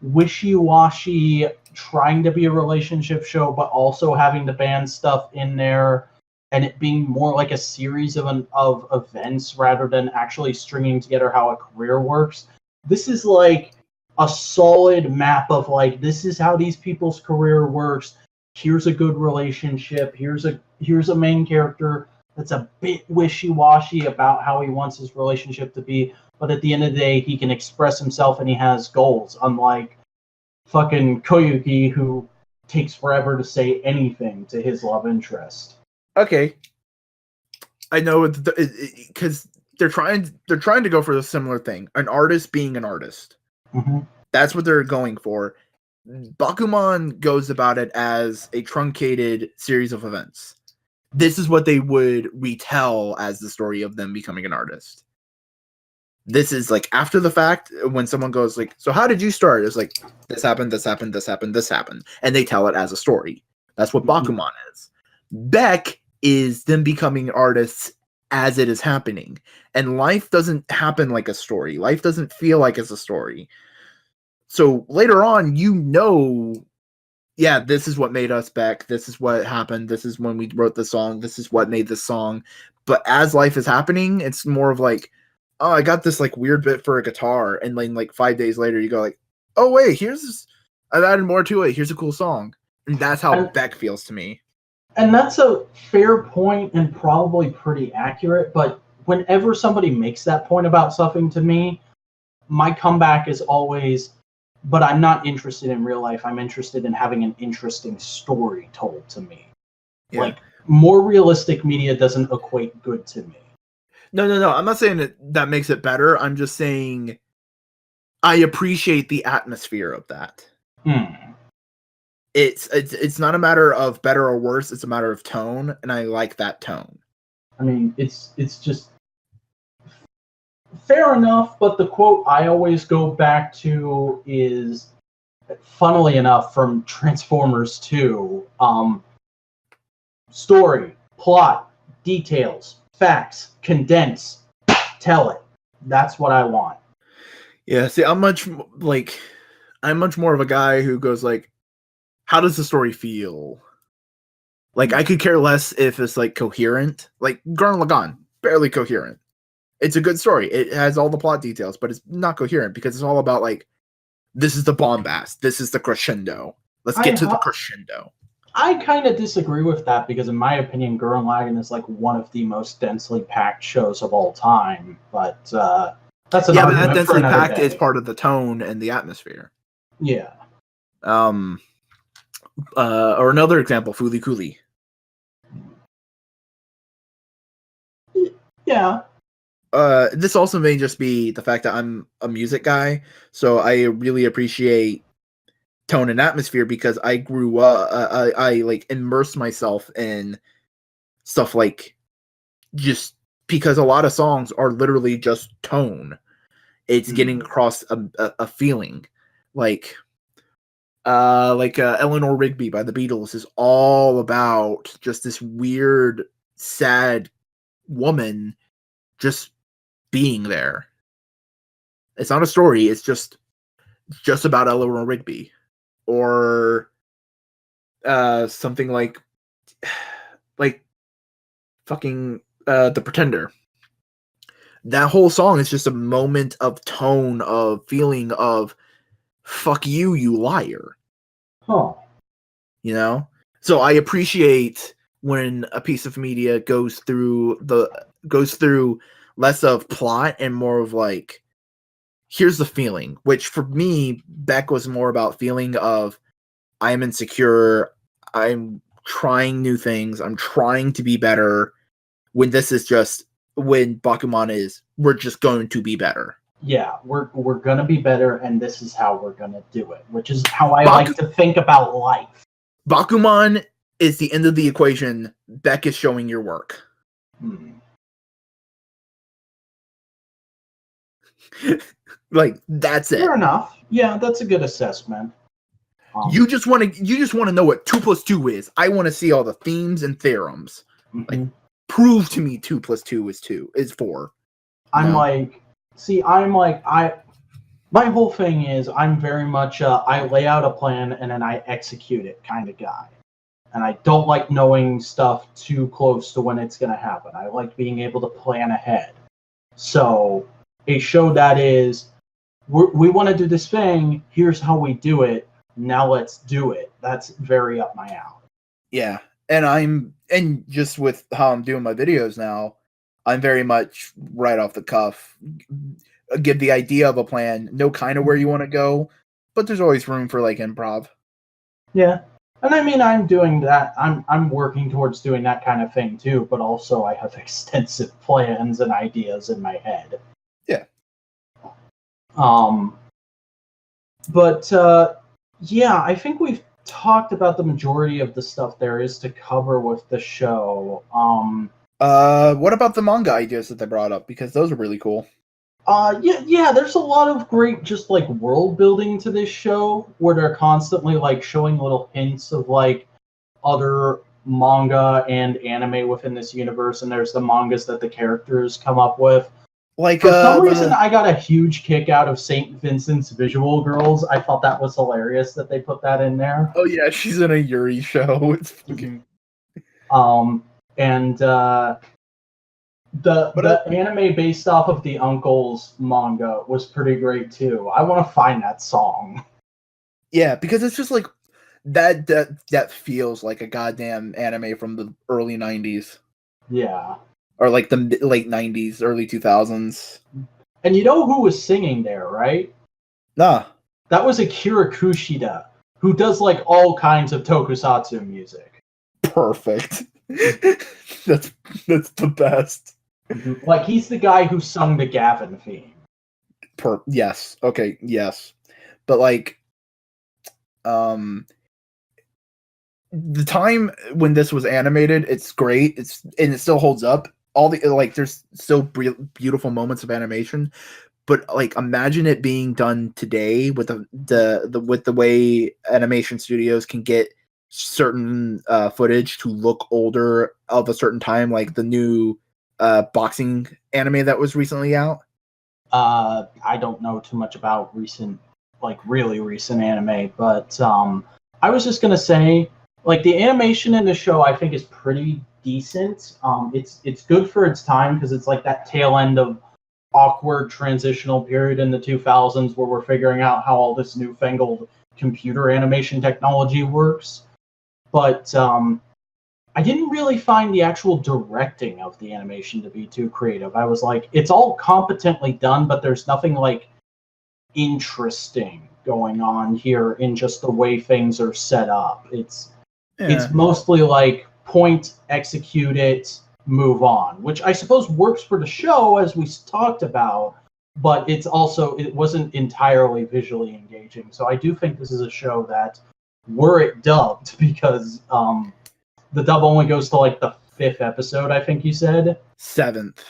wishy-washy, trying to be a relationship show, but also having the band stuff in there. And it being more like a series of events rather than actually stringing together how a career works. This is like a solid map of like, this is how these people's career works. Here's a good relationship. Here's a main character that's a bit wishy-washy about how he wants his relationship to be. But at the end of the day, he can express himself and he has goals. Unlike fucking Koyuki, who takes forever to say anything to his love interest. Okay, I know because they're trying to go for a similar thing, an artist being an artist. Mm-hmm. That's what they're going for. Bakuman goes about it as a truncated series of events. This is what they would retell as the story of them becoming an artist. This is like after the fact, when someone goes like, so how did you start? It's like, this happened, this happened, this happened, this happened. And they tell it as a story. That's what Bakuman is. Beck is them becoming artists as it is happening. And life doesn't happen like a story. Life doesn't feel like it's a story. So later on, this is what made us Beck. This is what happened. This is when we wrote the song. This is what made the song. But as life is happening, it's more of like, oh, I got this like weird bit for a guitar. And then like 5 days later, you go like, oh, wait, I've added more to it. Here's a cool song. And that's how Beck feels to me. And that's a fair point and probably pretty accurate, but whenever somebody makes that point about something to me, my comeback is always, but I'm not interested in real life. I'm interested in having an interesting story told to me. Yeah. Like, more realistic media doesn't equate good to me. No. I'm not saying that makes it better. I'm just saying I appreciate the atmosphere of that. It's not a matter of better or worse. It's a matter of tone, and I like that tone. I mean, it's just fair enough, but the quote I always go back to is, funnily enough, from Transformers 2. Story, plot, details, facts, condense, tell it. That's what I want. Yeah, see, I'm much more of a guy who goes like, how does the story feel? Like, I could care less if it's like coherent. Like Gurren Lagann, barely coherent. It's a good story. It has all the plot details, but it's not coherent because it's all about like, this is the bombast, this is the crescendo. Let's get to the crescendo. I kind of disagree with that because, in my opinion, Gurren Lagann is like one of the most densely packed shows of all time. But that's an argument but that for densely another packed day. is part of the tone and the atmosphere. Yeah. Or another example, Fooly Cooly. Yeah. This also may just be the fact that I'm a music guy, so I really appreciate tone and atmosphere because I grew up, I like immersed myself in stuff like, just because a lot of songs are literally just tone. It's getting across a feeling, like Eleanor Rigby by the Beatles is all about just this weird, sad woman just being there. It's not a story. It's just about Eleanor Rigby, or something like fucking The Pretender. That whole song is just a moment of tone, of feeling, of fuck you, you liar. Huh. You know? So I appreciate when a piece of media goes through less of plot and more of like, here's the feeling, which for me, Beck was more about feeling of, I'm insecure, I'm trying new things, I'm trying to be better, when Bakuman is, we're just going to be better. Yeah, we're gonna be better, and this is how we're gonna do it, which is how I like to think about life. Bakuman is the end of the equation. Beck is showing your work. Like, that's it. Fair enough. Yeah, that's a good assessment. You just want to know what 2 + 2 is. I want to see all the themes and theorems. Like, prove to me 2 + 2 is 4. My whole thing is, I'm very much I lay out a plan and then I execute it kind of guy. And I don't like knowing stuff too close to when it's going to happen. I like being able to plan ahead. So a show that is, we want to do this thing, here's how we do it, now let's do it. That's very up my alley. Yeah. And just with how I'm doing my videos now, I'm very much right off the cuff. Give the idea of a plan, know kind of where you want to go, but there's always room for like improv. Yeah. And I mean, I'm doing that. I'm working towards doing that kind of thing too, but also I have extensive plans and ideas in my head. Yeah. Yeah, I think we've talked about the majority of the stuff there is to cover with the show. What about the manga ideas that they brought up? Because those are really cool. Yeah, there's a lot of great just like world building to this show where they're constantly like showing little hints of like other manga and anime within this universe, and there's the mangas that the characters come up with. Like, for some reason, I got a huge kick out of St. Vincent's Visual Girls. I thought that was hilarious that they put that in there. Oh yeah, she's in a Yuri show. It's fucking. The anime based off of the Uncle's manga was pretty great too. I want to find that song. Yeah, because it's just like that feels like a goddamn anime from the early 90s. Yeah. Or like the late 90s, early 2000s. And you know who was singing there, right? Nah. That was Akira Kushida, who does like all kinds of tokusatsu music. Perfect. That's the best. Mhm. Like he's the guy who sung the Gavin theme. Yes. Okay. Yes. But like, the time when this was animated, it's great. And it still holds up. All the like, there's still beautiful moments of animation. But like, imagine it being done today with the way animation studios can get certain footage to look older of a certain time, like the new boxing anime that was recently out. I don't know too much about really recent anime, but I was just gonna say, like the animation in the show, I think is pretty decent. It's good for its time because it's like that tail end of awkward transitional period in the 2000s where we're figuring out how all this newfangled computer animation technology works. But I didn't really find the actual directing of the animation to be too creative. I was like, it's all competently done, but there's nothing like interesting going on here in just the way things are set up. It's mostly like point, execute it, move on, which I suppose works for the show as we talked about, but it wasn't entirely visually engaging. So I do think this is a show that, were it dubbed, because the dub only goes to like the 5th episode, I think you said. 7th.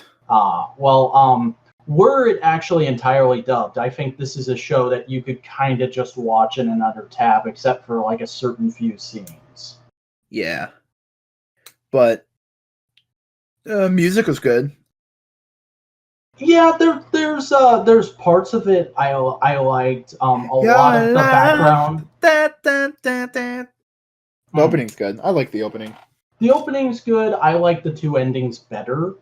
Were it actually entirely dubbed, I think this is a show that you could kind of just watch in another tab, except for like a certain few scenes. Yeah. But music was good. Yeah, there's parts of it I liked. A lot of the background. The opening's good. I like the opening. The opening's good. I like the 2 endings better.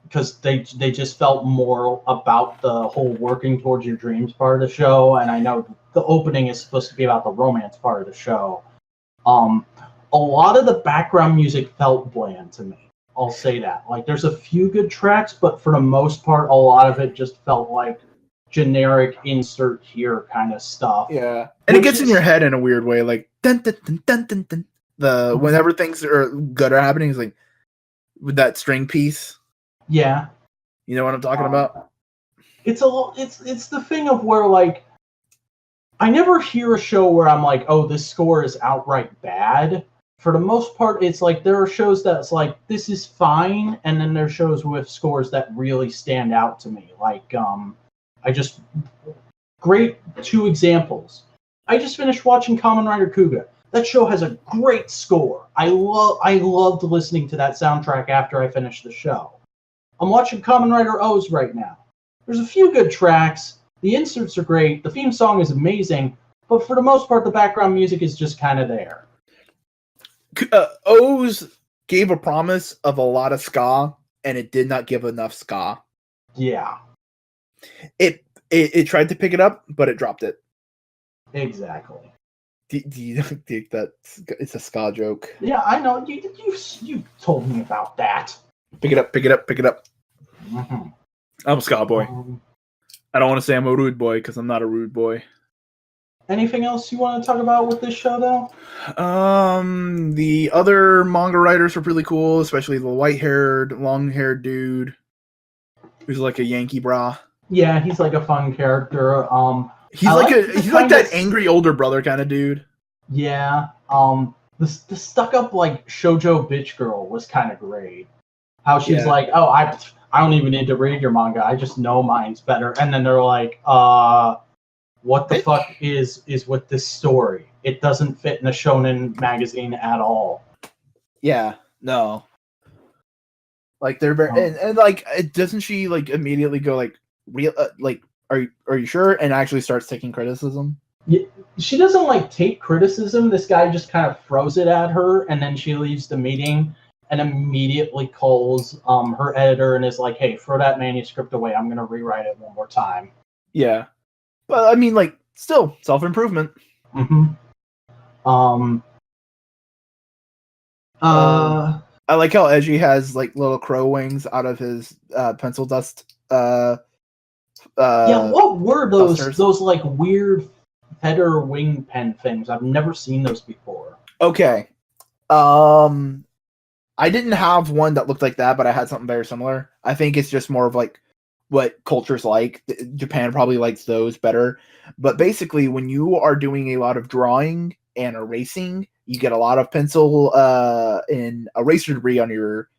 Because they just felt more about the whole working towards your dreams part of the show, and I know the opening is supposed to be about the romance part of the show. A lot of the background music felt bland to me. I'll say that. Like, there's a few good tracks, but for the most part, a lot of it just felt like generic insert here kind of stuff. Yeah, and it gets in your head in a weird way, like dun dun dun dun dun dun. Whenever things are good are happening, it's like with that string piece. Yeah, you know what I'm talking about. It's the thing of where like I never hear a show where I'm like, oh, this score is outright bad. For the most part, it's like there are shows that's like, this is fine, and then there's shows with scores that really stand out to me. Like, great 2 examples. I just finished watching Kamen Rider Kuga. That show has a great score. I loved listening to that soundtrack after I finished the show. I'm watching Kamen Rider O's right now. There's a few good tracks. The inserts are great. The theme song is amazing. But for the most part, the background music is just kind of there. O's gave a promise of a lot of ska, and it did not give enough ska. Yeah. It tried to pick it up, but it dropped it. Exactly. Do you think that it's a ska joke? Yeah, I know. You told me about that. Pick it up. Mm-hmm. I'm a ska boy. I don't want to say I'm a rude boy because I'm not a rude boy. Anything else you want to talk about with this show, though? The other manga writers were really cool, especially the white-haired, long-haired dude who's like a Yankee bra. Yeah, he's like a fun character. He's like that angry older brother kind of dude. Yeah. The stuck-up like shoujo bitch girl was kind of great. How she's like, oh, I don't even need to read your manga. I just know mine's better. And then they're like, what the fuck is with this story? It doesn't fit in a shonen magazine at all. Yeah, no. Like they're very and like doesn't she like immediately go like real like are you sure, and actually starts taking criticism? Yeah, she doesn't like take criticism. This guy just kind of throws it at her, and then she leaves the meeting and immediately calls her editor and is like, hey, throw that manuscript away. I'm gonna rewrite it one more time. Yeah. But I mean, like, still self-improvement. Mm-hmm. I like how Edgy has like little crow wings out of his pencil dust. Yeah, what were those dusters. Those like weird feather wing pen things? I've never seen those before. Okay. I didn't have one that looked like that, but I had something very similar. I think it's just more of like what culture's like. Japan probably likes those better. But basically, when you are doing a lot of drawing and erasing, you get a lot of pencil and eraser debris on your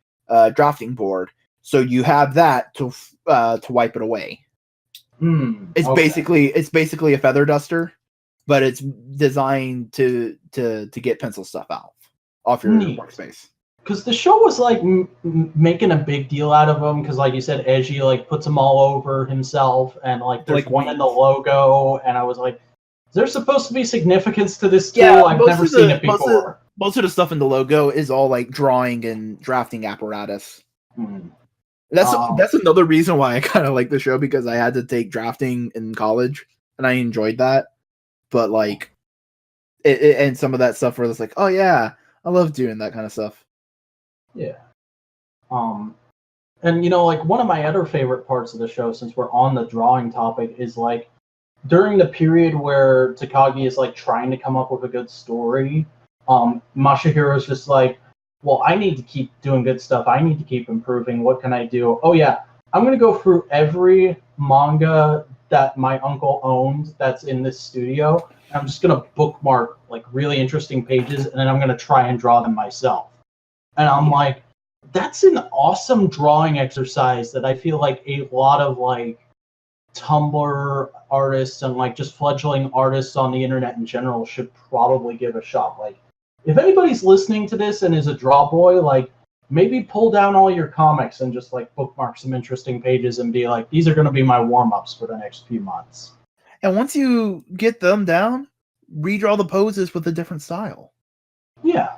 drafting board. So you have that to wipe it away. It's basically a feather duster, but it's designed to get pencil stuff out off your workspace. Because the show was like making a big deal out of them, because like you said, Eiji like puts them all over himself, and like there's one in the logo, and I was like, is there supposed to be significance to this tool? Yeah, I've never seen it before. Most of the stuff in the logo is all like drawing and drafting apparatus. That's another reason why I kind of like the show, because I had to take drafting in college and I enjoyed that. But like, and some of that stuff where it's like, oh yeah, I love doing that kind of stuff. Yeah. And you know, like one of my other favorite parts of the show, since we're on the drawing topic, is like during the period where Takagi is like trying to come up with a good story, Masahiro is just like, well, I need to keep doing good stuff. I need to keep improving. What can I do? Oh yeah, I'm gonna go through every manga that my uncle owned that's in this studio. And I'm just gonna bookmark like really interesting pages, and then I'm gonna try and draw them myself. And I'm like, that's an awesome drawing exercise that I feel like a lot of like Tumblr artists and like just fledgling artists on the internet in general should probably give a shot. Like, if anybody's listening to this and is a draw boy, like maybe pull down all your comics and just like bookmark some interesting pages and be like, these are going to be my warm-ups for the next few months. And once you get them down, redraw the poses with a different style. Yeah.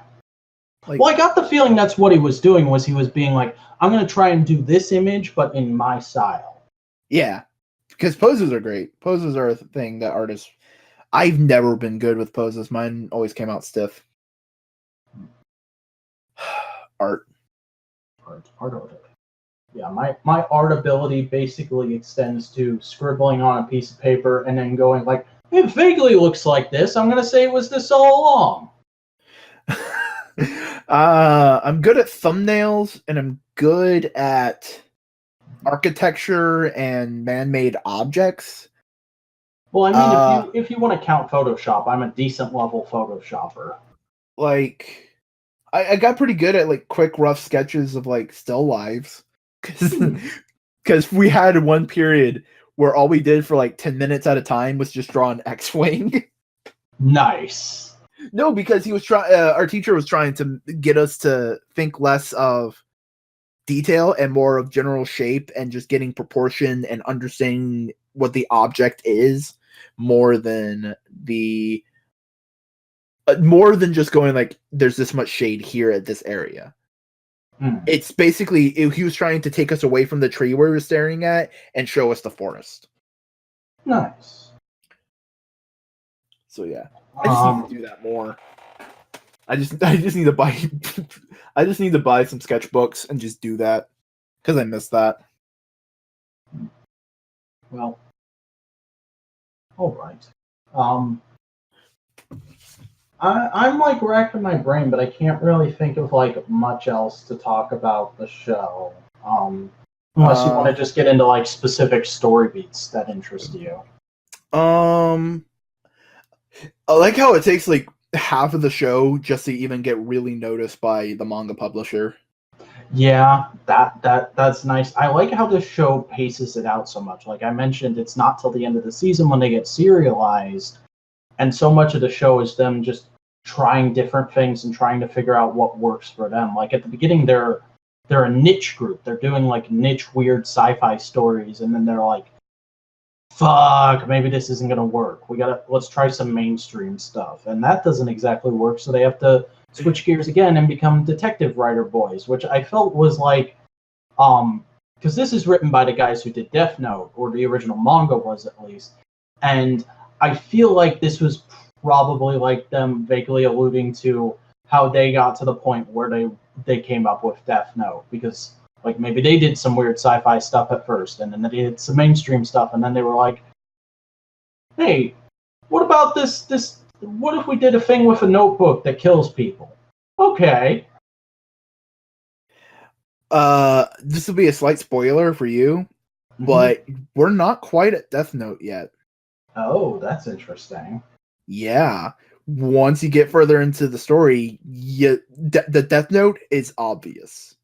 Well, I got the feeling that's what he was doing, was he was being like, I'm going to try and do this image, but in my style. Yeah, because poses are great. Poses are a thing that artists... I've never been good with poses. Mine always came out stiff. Art. Yeah, my art ability basically extends to scribbling on a piece of paper and then going like, it vaguely looks like this. I'm going to say it was this all along. I'm good at thumbnails, and I'm good at architecture and man-made objects. Well, I mean, if you want to count Photoshop, I'm a decent level Photoshopper. Like, I got pretty good at like quick, rough sketches of like still lives, because we had one period where all we did for like 10 minutes at a time was just draw an X-wing. Nice. No, because he was our teacher was trying to get us to think less of detail and more of general shape and just getting proportion and understanding what the object is, more than just going like, there's this much shade here at this area. It's basically, he was trying to take us away from the tree we were staring at and show us the forest. Nice. So yeah. I just need to do that more. I just need to buy some sketchbooks and just do that, because I miss that. Well, all right. I'm like racking my brain, but I can't really think of like much else to talk about the show. Unless you want to just get into like specific story beats that interest you. I like how it takes like half of the show just to even get really noticed by the manga publisher. Yeah, that's nice. I like how this show paces it out so much. Like I mentioned, it's not till the end of the season when they get serialized, and so much of the show is them just trying different things and trying to figure out what works for them. Like at the beginning, they're a niche group. They're doing like niche weird sci-fi stories, and then they're like, fuck, maybe this isn't gonna work. Let's try some mainstream stuff. And that doesn't exactly work, so they have to switch gears again and become detective writer boys, which I felt was like, because this is written by the guys who did Death Note, or the original manga was at least. And I feel like this was probably like them vaguely alluding to how they got to the point where they came up with Death Note, because like maybe they did some weird sci-fi stuff at first, and then they did some mainstream stuff, and then they were like, hey, what about this? What if we did a thing with a notebook that kills people? Okay. This will be a slight spoiler for you, but we're not quite at Death Note yet. Oh, that's interesting. Yeah. Once you get further into the story, the Death Note is obvious.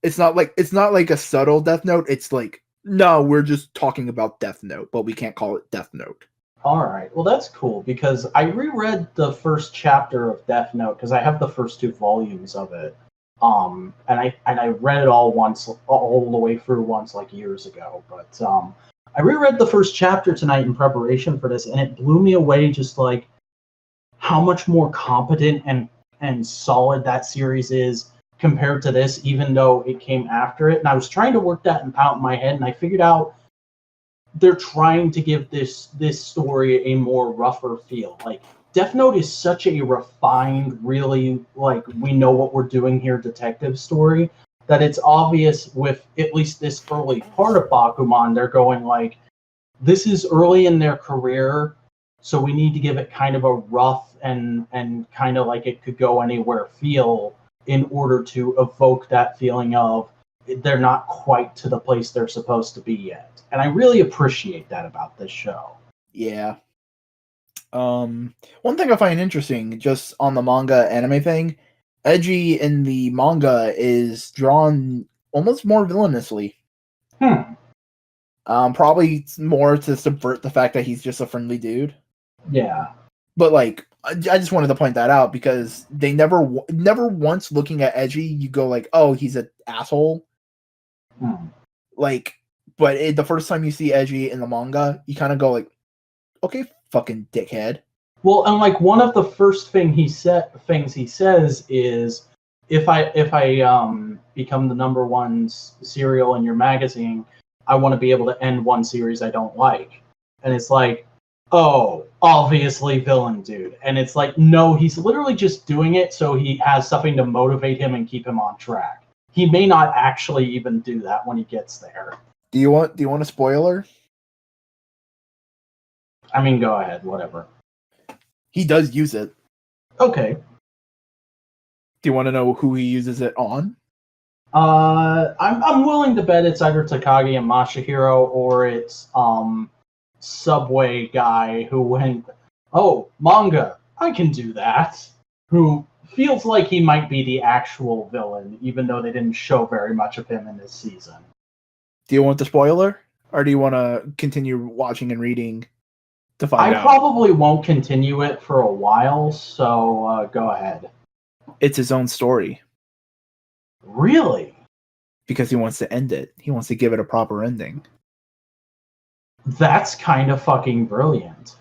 It's not like a subtle Death Note. It's like, no, we're just talking about Death Note, but we can't call it Death Note. All right. Well, that's cool because I reread the first chapter of Death Note because I have the first 2 volumes of it. And I read it all the way through once, like years ago. But I reread the first chapter tonight in preparation for this, and it blew me away just like how much more competent and solid that series is compared to this, even though it came after it. And I was trying to work that out in my head, and I figured out they're trying to give this story a more rougher feel. Like Death Note is such a refined, really like we know what we're doing here detective story that it's obvious with at least this early part of Bakuman, they're going like, this is early in their career, so we need to give it kind of a rough and kind of like it could go anywhere feel in order to evoke that feeling of they're not quite to the place they're supposed to be yet. And I really appreciate that about this show. Yeah. One thing I find interesting, just on the manga anime thing, Edgy in the manga is drawn almost more villainously. Probably more to subvert the fact that he's just a friendly dude. Yeah. But like, I just wanted to point that out because they never once looking at Edgy, you go like, oh, he's an asshole. Like, but the first time you see Edgy in the manga, you kind of go like, okay, fucking dickhead. Well, and like one of the first things he says is, if I become the number 1 serial in your magazine, I want to be able to end one series I don't like. And it's like, oh, obviously villain dude. And it's like, no, he's literally just doing it so he has something to motivate him and keep him on track. He may not actually even do that when he gets there. Do you want a spoiler? I mean, go ahead, whatever. He does use it. Okay. Do you want to know who he uses it on? I'm willing to bet it's either Takagi and Masahiro or it's Subway guy who went, oh, manga, I can do that. Who feels like he might be the actual villain, even though they didn't show very much of him in this season. Do you want the spoiler? Or do you want to continue watching and reading to find out? I probably won't continue it for a while, so go ahead. It's his own story. Really? Because he wants to end it. He wants to give it a proper ending. That's kind of fucking brilliant.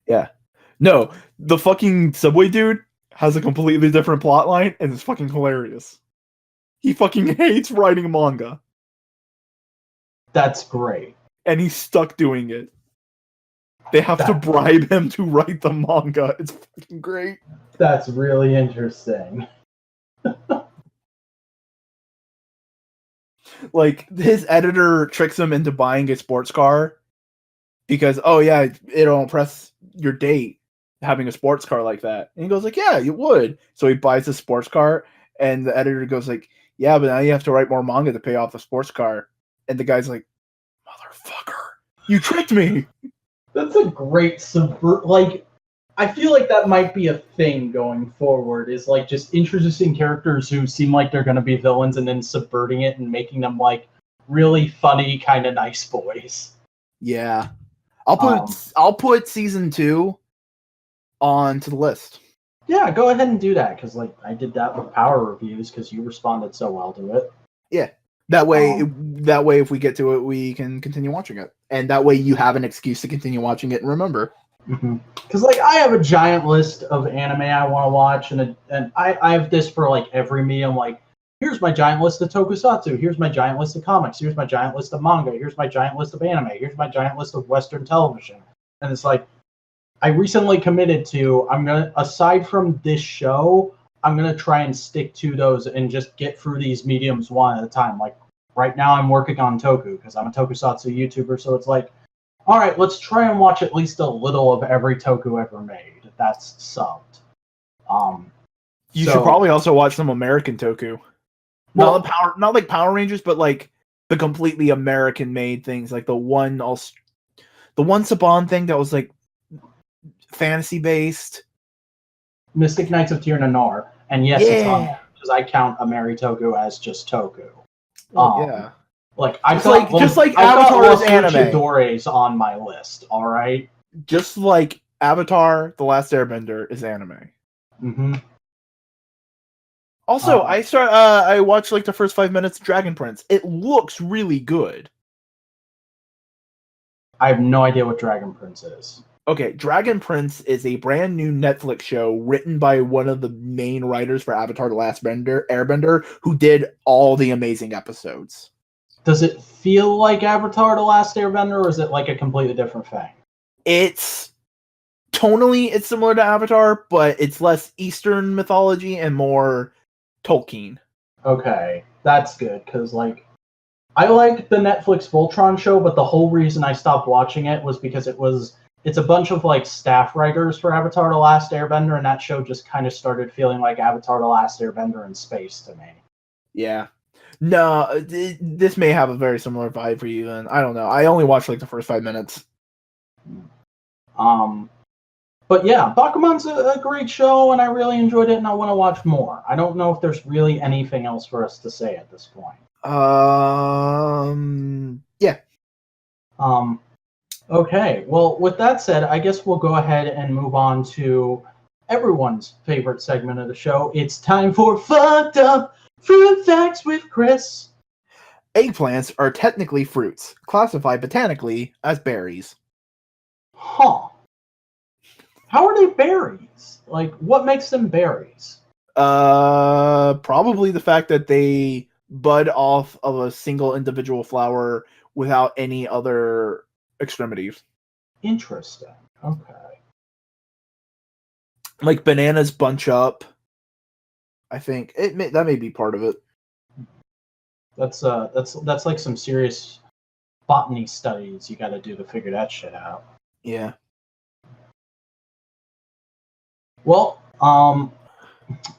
Yeah. No, the fucking Subway dude has a completely different plot line, and it's fucking hilarious. He fucking hates writing manga. That's great. And he's stuck doing it. They have to bribe him to write the manga. It's fucking great. That's really interesting. Like, his editor tricks him into buying a sports car because, oh yeah, it'll impress your date having a sports car like that. And he goes like, yeah, you would. So he buys a sports car, and the editor goes like, yeah, but now you have to write more manga to pay off the sports car. And the guy's like, motherfucker, you tricked me. That's a great subvert. Like, I feel like that might be a thing going forward, is like just introducing characters who seem like they're going to be villains and then subverting it and making them like really funny, kind of nice boys. Yeah. I'll put season 2 onto the list. Yeah, go ahead and do that, because like I did that with Power Reviews because you responded so well to it. Yeah. That way, if we get to it, we can continue watching it, and that way you have an excuse to continue watching it and remember. Because like I have a giant list of anime I want to watch, and I have this for like every medium. Like, here's my giant list of tokusatsu. Here's my giant list of comics. Here's my giant list of manga. Here's my giant list of anime. Here's my giant list of Western television. And it's like, I recently committed to, I'm gonna, aside from this show, I'm gonna try and stick to those and just get through these mediums one at a time. Like right now, I'm working on Toku because I'm a tokusatsu YouTuber. So it's like, all right, let's try and watch at least a little of every Toku ever made. That's subbed. You should probably also watch some American Toku. Well, not like Power Rangers, but like the completely American made things, like the one Saban thing that was like fantasy based. Mystic Knights of Tir Nanar, and yes, it's on Yeah. there because I count Ameri Toku as just Toku. Yeah. Like I've just like I've got Avatar is Los anime. Luchadores on my list. All right. Just like Avatar: The Last Airbender is anime. Mm-hmm. Also, I watched like the first 5 minutes of Dragon Prince. It looks really good. I have no idea what Dragon Prince is. Okay, Dragon Prince is a brand new Netflix show written by one of the main writers for Avatar: The Last Airbender, who did all the amazing episodes. Does it feel like Avatar: The Last Airbender, or is it like a completely different thing? It's tonally it's similar to Avatar, but it's less Eastern mythology and more Tolkien. Okay, that's good because like I like the Netflix Voltron show, but the whole reason I stopped watching it was because it's a bunch of like staff writers for Avatar: The Last Airbender, and that show just kind of started feeling like Avatar: The Last Airbender in space to me. Yeah. No, this may have a very similar vibe for you, and I don't know. I only watched like the first 5 minutes. But yeah, Bakuman's a great show, and I really enjoyed it, and I want to watch more. I don't know if there's really anything else for us to say at this point. Yeah. Okay, well, with that said, I guess we'll go ahead and move on to everyone's favorite segment of the show. It's time for Fucked Up Fruit Facts with Chris. Eggplants are technically fruits, classified botanically as berries. Huh. How are they berries? Like, what makes them berries? Probably the fact that they bud off of a single individual flower without any other extremities. Interesting. Okay. Like bananas bunch up. I think that may be part of it. That's like some serious botany studies you got to do to figure that shit out. Yeah. Well,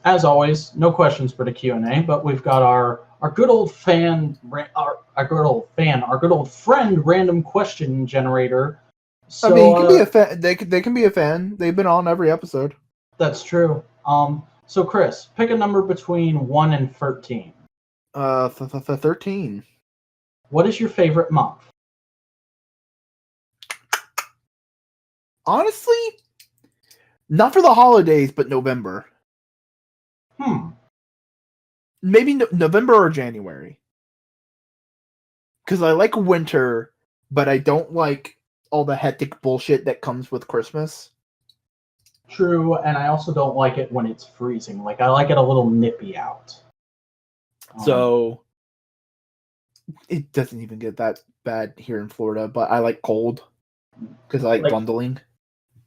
as always, no questions for the Q&A, but we've got our good old friend random question generator. So, I mean, you can be a fan. They can be a fan. They've been on every episode. That's true. So Chris, pick a number between 1 and 13. 13. What is your favorite month? Honestly, not for the holidays, but November. Maybe November or January. Because I like winter, but I don't like all the hectic bullshit that comes with Christmas. True, and I also don't like it when it's freezing. Like, I like it a little nippy out. So, it doesn't even get that bad here in Florida, but I like cold. Because I like bundling.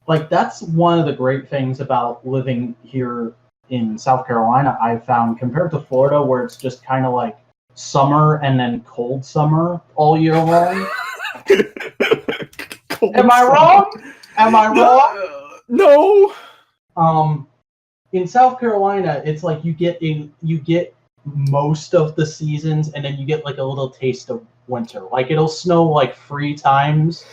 Like, that's one of the great things about living here in South Carolina, I've found, compared to Florida, where it's just kind of like summer and then cold summer all year long. Am I wrong? Am I wrong? No. In South Carolina, it's like you get most of the seasons, and then you get like a little taste of winter. Like it'll snow like 3 times,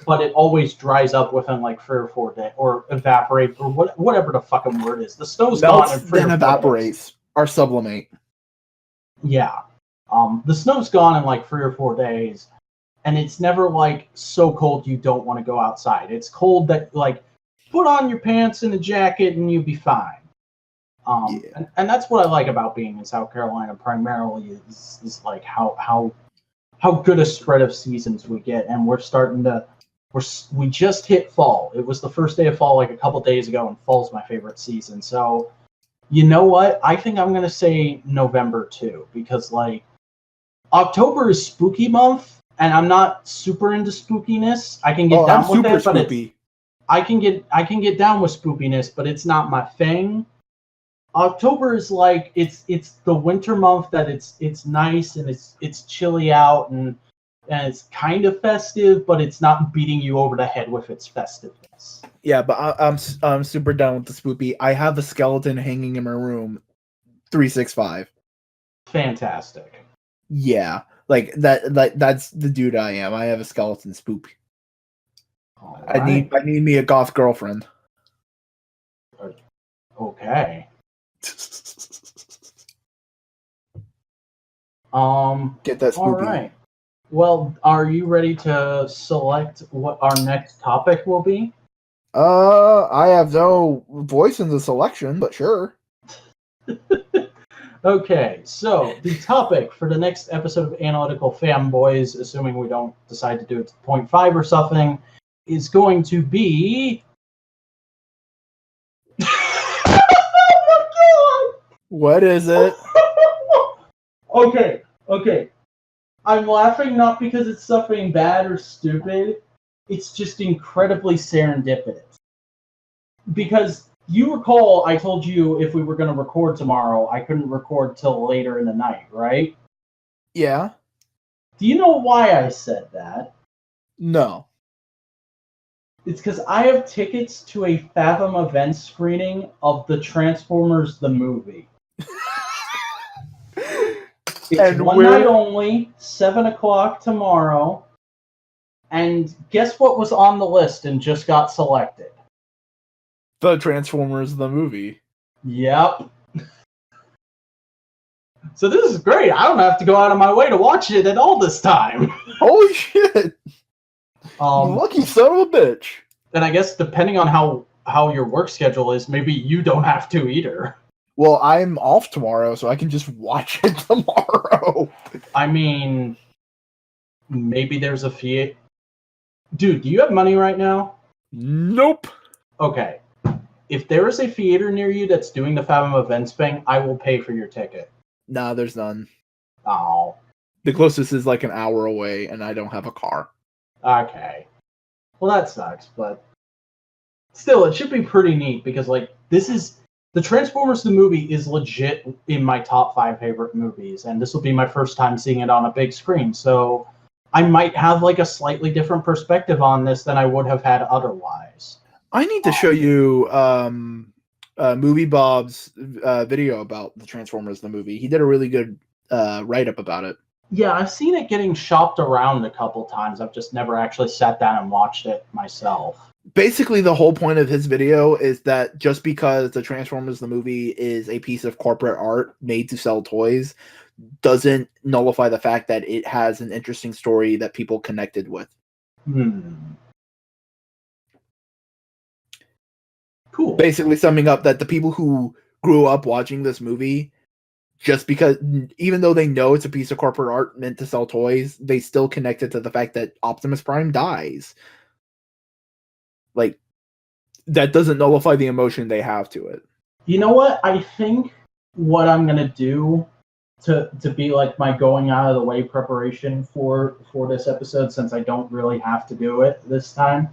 but it always dries up within like 3 or 4 days, or evaporate, or whatever the fucking word is. The snow's Melts, gone in 3 then or 4 evaporates. days. Or sublimate. Yeah. The snow's gone in like 3 or 4 days, and it's never like so cold you don't want to go outside. It's cold that like put on your pants and a jacket and you'll be fine. And that's what I like about being in South Carolina primarily is like how good a spread of seasons we get, and we just hit fall. It was the first day of fall like a couple days ago, and fall's my favorite season. So you know what? I think I'm gonna say November too, because like October is spooky month, and I'm not super into spookiness. I can get down with it, but I can get down with spookiness, but it's not my thing. October is like it's the winter month that it's nice and it's chilly out and it's kind of festive, but it's not beating you over the head with its festiveness. Yeah, but I'm super down with the spoopy. I have a skeleton hanging in my room, 365. fantastic. Yeah, like that's the dude I am. I have a skeleton spook. All I right. need me a goth girlfriend. Okay. Get that All spoopy. right. Well, are you ready to select what our next topic will be? I have no voice in the selection, but sure. Okay, so the topic for the next episode of Analytical Fanboys, assuming we don't decide to do it to 0.5 or something, is going to be. Oh What is it? my god! Okay. I'm laughing not because it's something bad or stupid. It's just incredibly serendipitous. Because you recall, I told you if we were going to record tomorrow, I couldn't record till later in the night, right? Yeah. Do you know why I said that? No. It's because I have tickets to a Fathom event screening of the Transformers the movie. It's And one night only, 7 o'clock tomorrow. And guess what was on the list and just got selected? The Transformers the movie. Yep. So this is great. I don't have to go out of my way to watch it at all this time. Holy shit! Lucky son of a bitch. And I guess depending on how your work schedule is, maybe you don't have to either. Well, I'm off tomorrow, so I can just watch it tomorrow. I mean, maybe there's a fee. Dude, do you have money right now? Nope. Okay. If there is a theater near you that's doing the Fathom Events thing, I will pay for your ticket. Nah, there's none. Oh. The closest is like an hour away, and I don't have a car. Okay. Well, that sucks, but still, it should be pretty neat because, like, this is the Transformers the movie is legit in my top 5 favorite movies, and this will be my first time seeing it on a big screen, so I might have like a slightly different perspective on this than I would have had otherwise. I need to show you Movie Bob's video about the Transformers the movie. He did a really good write-up about it. Yeah, I've seen it getting shopped around a couple times. I've just never actually sat down and watched it myself. Basically, the whole point of his video is that just because the Transformers the movie is a piece of corporate art made to sell toys doesn't nullify the fact that it has an interesting story that people connected with. Cool. Basically summing up that the people who grew up watching this movie, just because, even though they know it's a piece of corporate art meant to sell toys, they still connected to the fact that Optimus Prime dies. Like, that doesn't nullify the emotion they have to it. You know what? I think what I'm gonna do to be like my going out of the way preparation for this episode, since I don't really have to do it this time,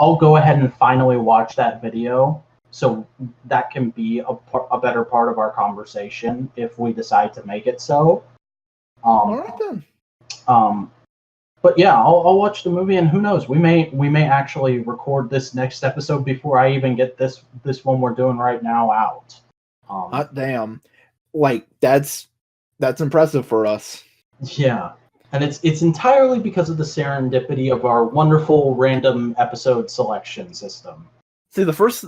I'll go ahead and finally watch that video, so that can be a better part of our conversation if we decide to make it so. All right then. But yeah, I'll watch the movie, and who knows, we may actually record this next episode before I even get this one we're doing right now out. Hot damn! Like that's impressive for us. Yeah, and it's entirely because of the serendipity of our wonderful random episode selection system. See, the first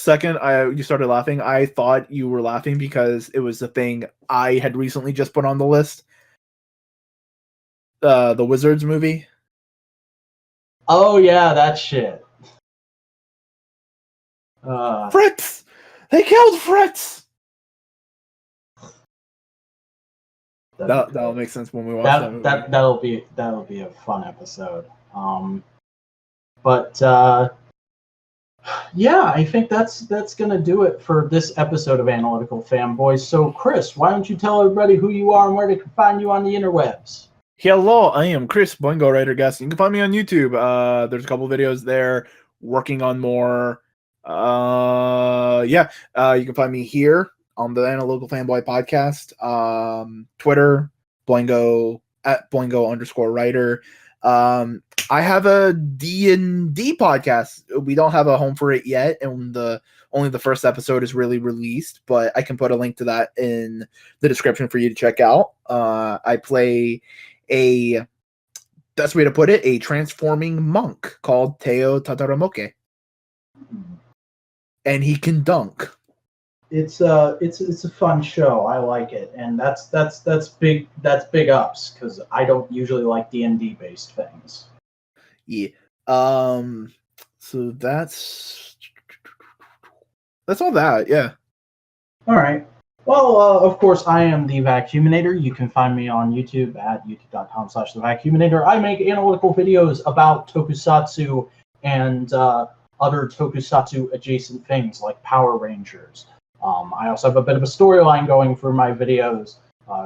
second you started laughing, I thought you were laughing because it was the thing I had recently just put on the list. The Wizards movie. Oh yeah, that shit. Fritz! They killed Fritz! That'll make sense when we watch that movie. That'll be a fun episode. Yeah, I think that's gonna do it for this episode of Analytical Fanboys. So Chris, why don't you tell everybody who you are and where they can find you on the interwebs? Hello, I am Chris Boingo Writer Guest. You can find me on YouTube. There's a couple videos there, working on more. You can find me here on the Analytical Fanboy podcast. Twitter, Boingo @Boingo_writer. I have a D&D podcast. We don't have a home for it yet, and only the first episode is really released, but I can put a link to that in the description for you to check out. I play a, best way to put it, a transforming monk called Teo Tataramoke. And he can dunk. It's a fun show. I like it, and that's big ups because I don't usually like D&D based things. Yeah. So that's all that. Yeah. All right. Well, of course, I am the Vacuuminator. You can find me on YouTube at youtube.com/thevacuuminator. I make analytical videos about tokusatsu and other tokusatsu adjacent things like Power Rangers. I also have a bit of a storyline going for my videos.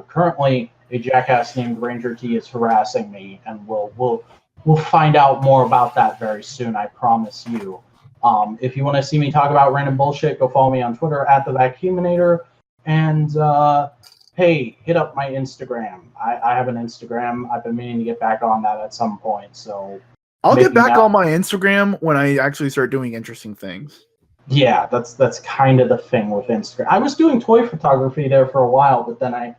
Currently, a jackass named Ranger T is harassing me, and we'll find out more about that very soon. I promise you. If you want to see me talk about random bullshit, go follow me on Twitter at the Vacuuminator. And hey, hit up my Instagram. I have an Instagram. I've been meaning to get back on that at some point. So I'll get back on my Instagram when I actually start doing interesting things. Yeah, that's kind of the thing with Instagram. I was doing toy photography there for a while, but then I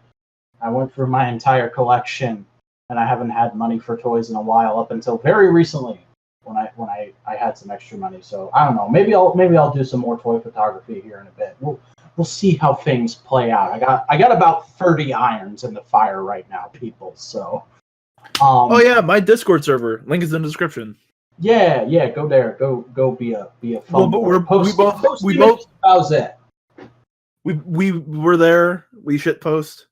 went through my entire collection, and I haven't had money for toys in a while up until very recently when I had some extra money. So I don't know. Maybe I'll do some more toy photography here in a bit. We'll see how things play out. I got about 30 irons in the fire right now, people. So. Oh yeah, my Discord server link is in the description. Yeah, go there. Go be a fun. Well, but we both. How's it? We were there. We shit post.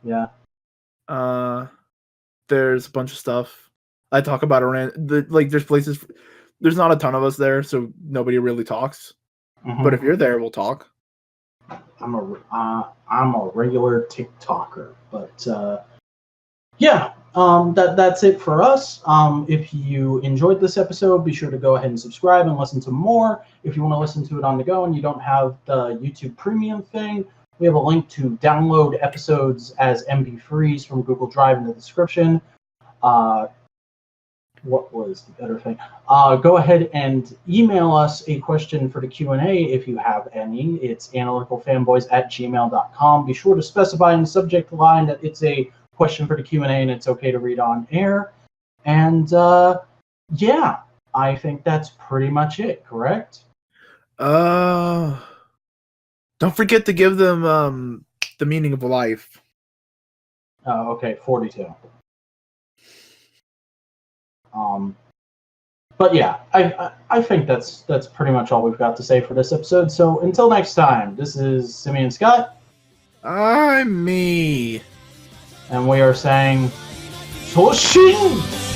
Yeah. There's a bunch of stuff. I talk about around there's places. There's not a ton of us there, so nobody really talks. Mm-hmm. But if you're there, we'll talk. I'm a regular TikToker, but yeah. That's it for us. If you enjoyed this episode, be sure to go ahead and subscribe and listen to more. If you want to listen to it on the go and you don't have the YouTube Premium thing, we have a link to download episodes as MP3s from Google Drive in the description. What was the better thing? Go ahead and email us a question for the Q&A if you have any. It's analyticalfanboys@gmail.com. Be sure to specify in the subject line that it's a question for the Q&A and it's okay to read on air. And yeah, I think that's pretty much it, correct? Don't forget to give them the meaning of life. Okay, 42. But yeah, I think that's pretty much all we've got to say for this episode. So until next time, this is Simeon Scott. I'm me. And we are saying, Toshin!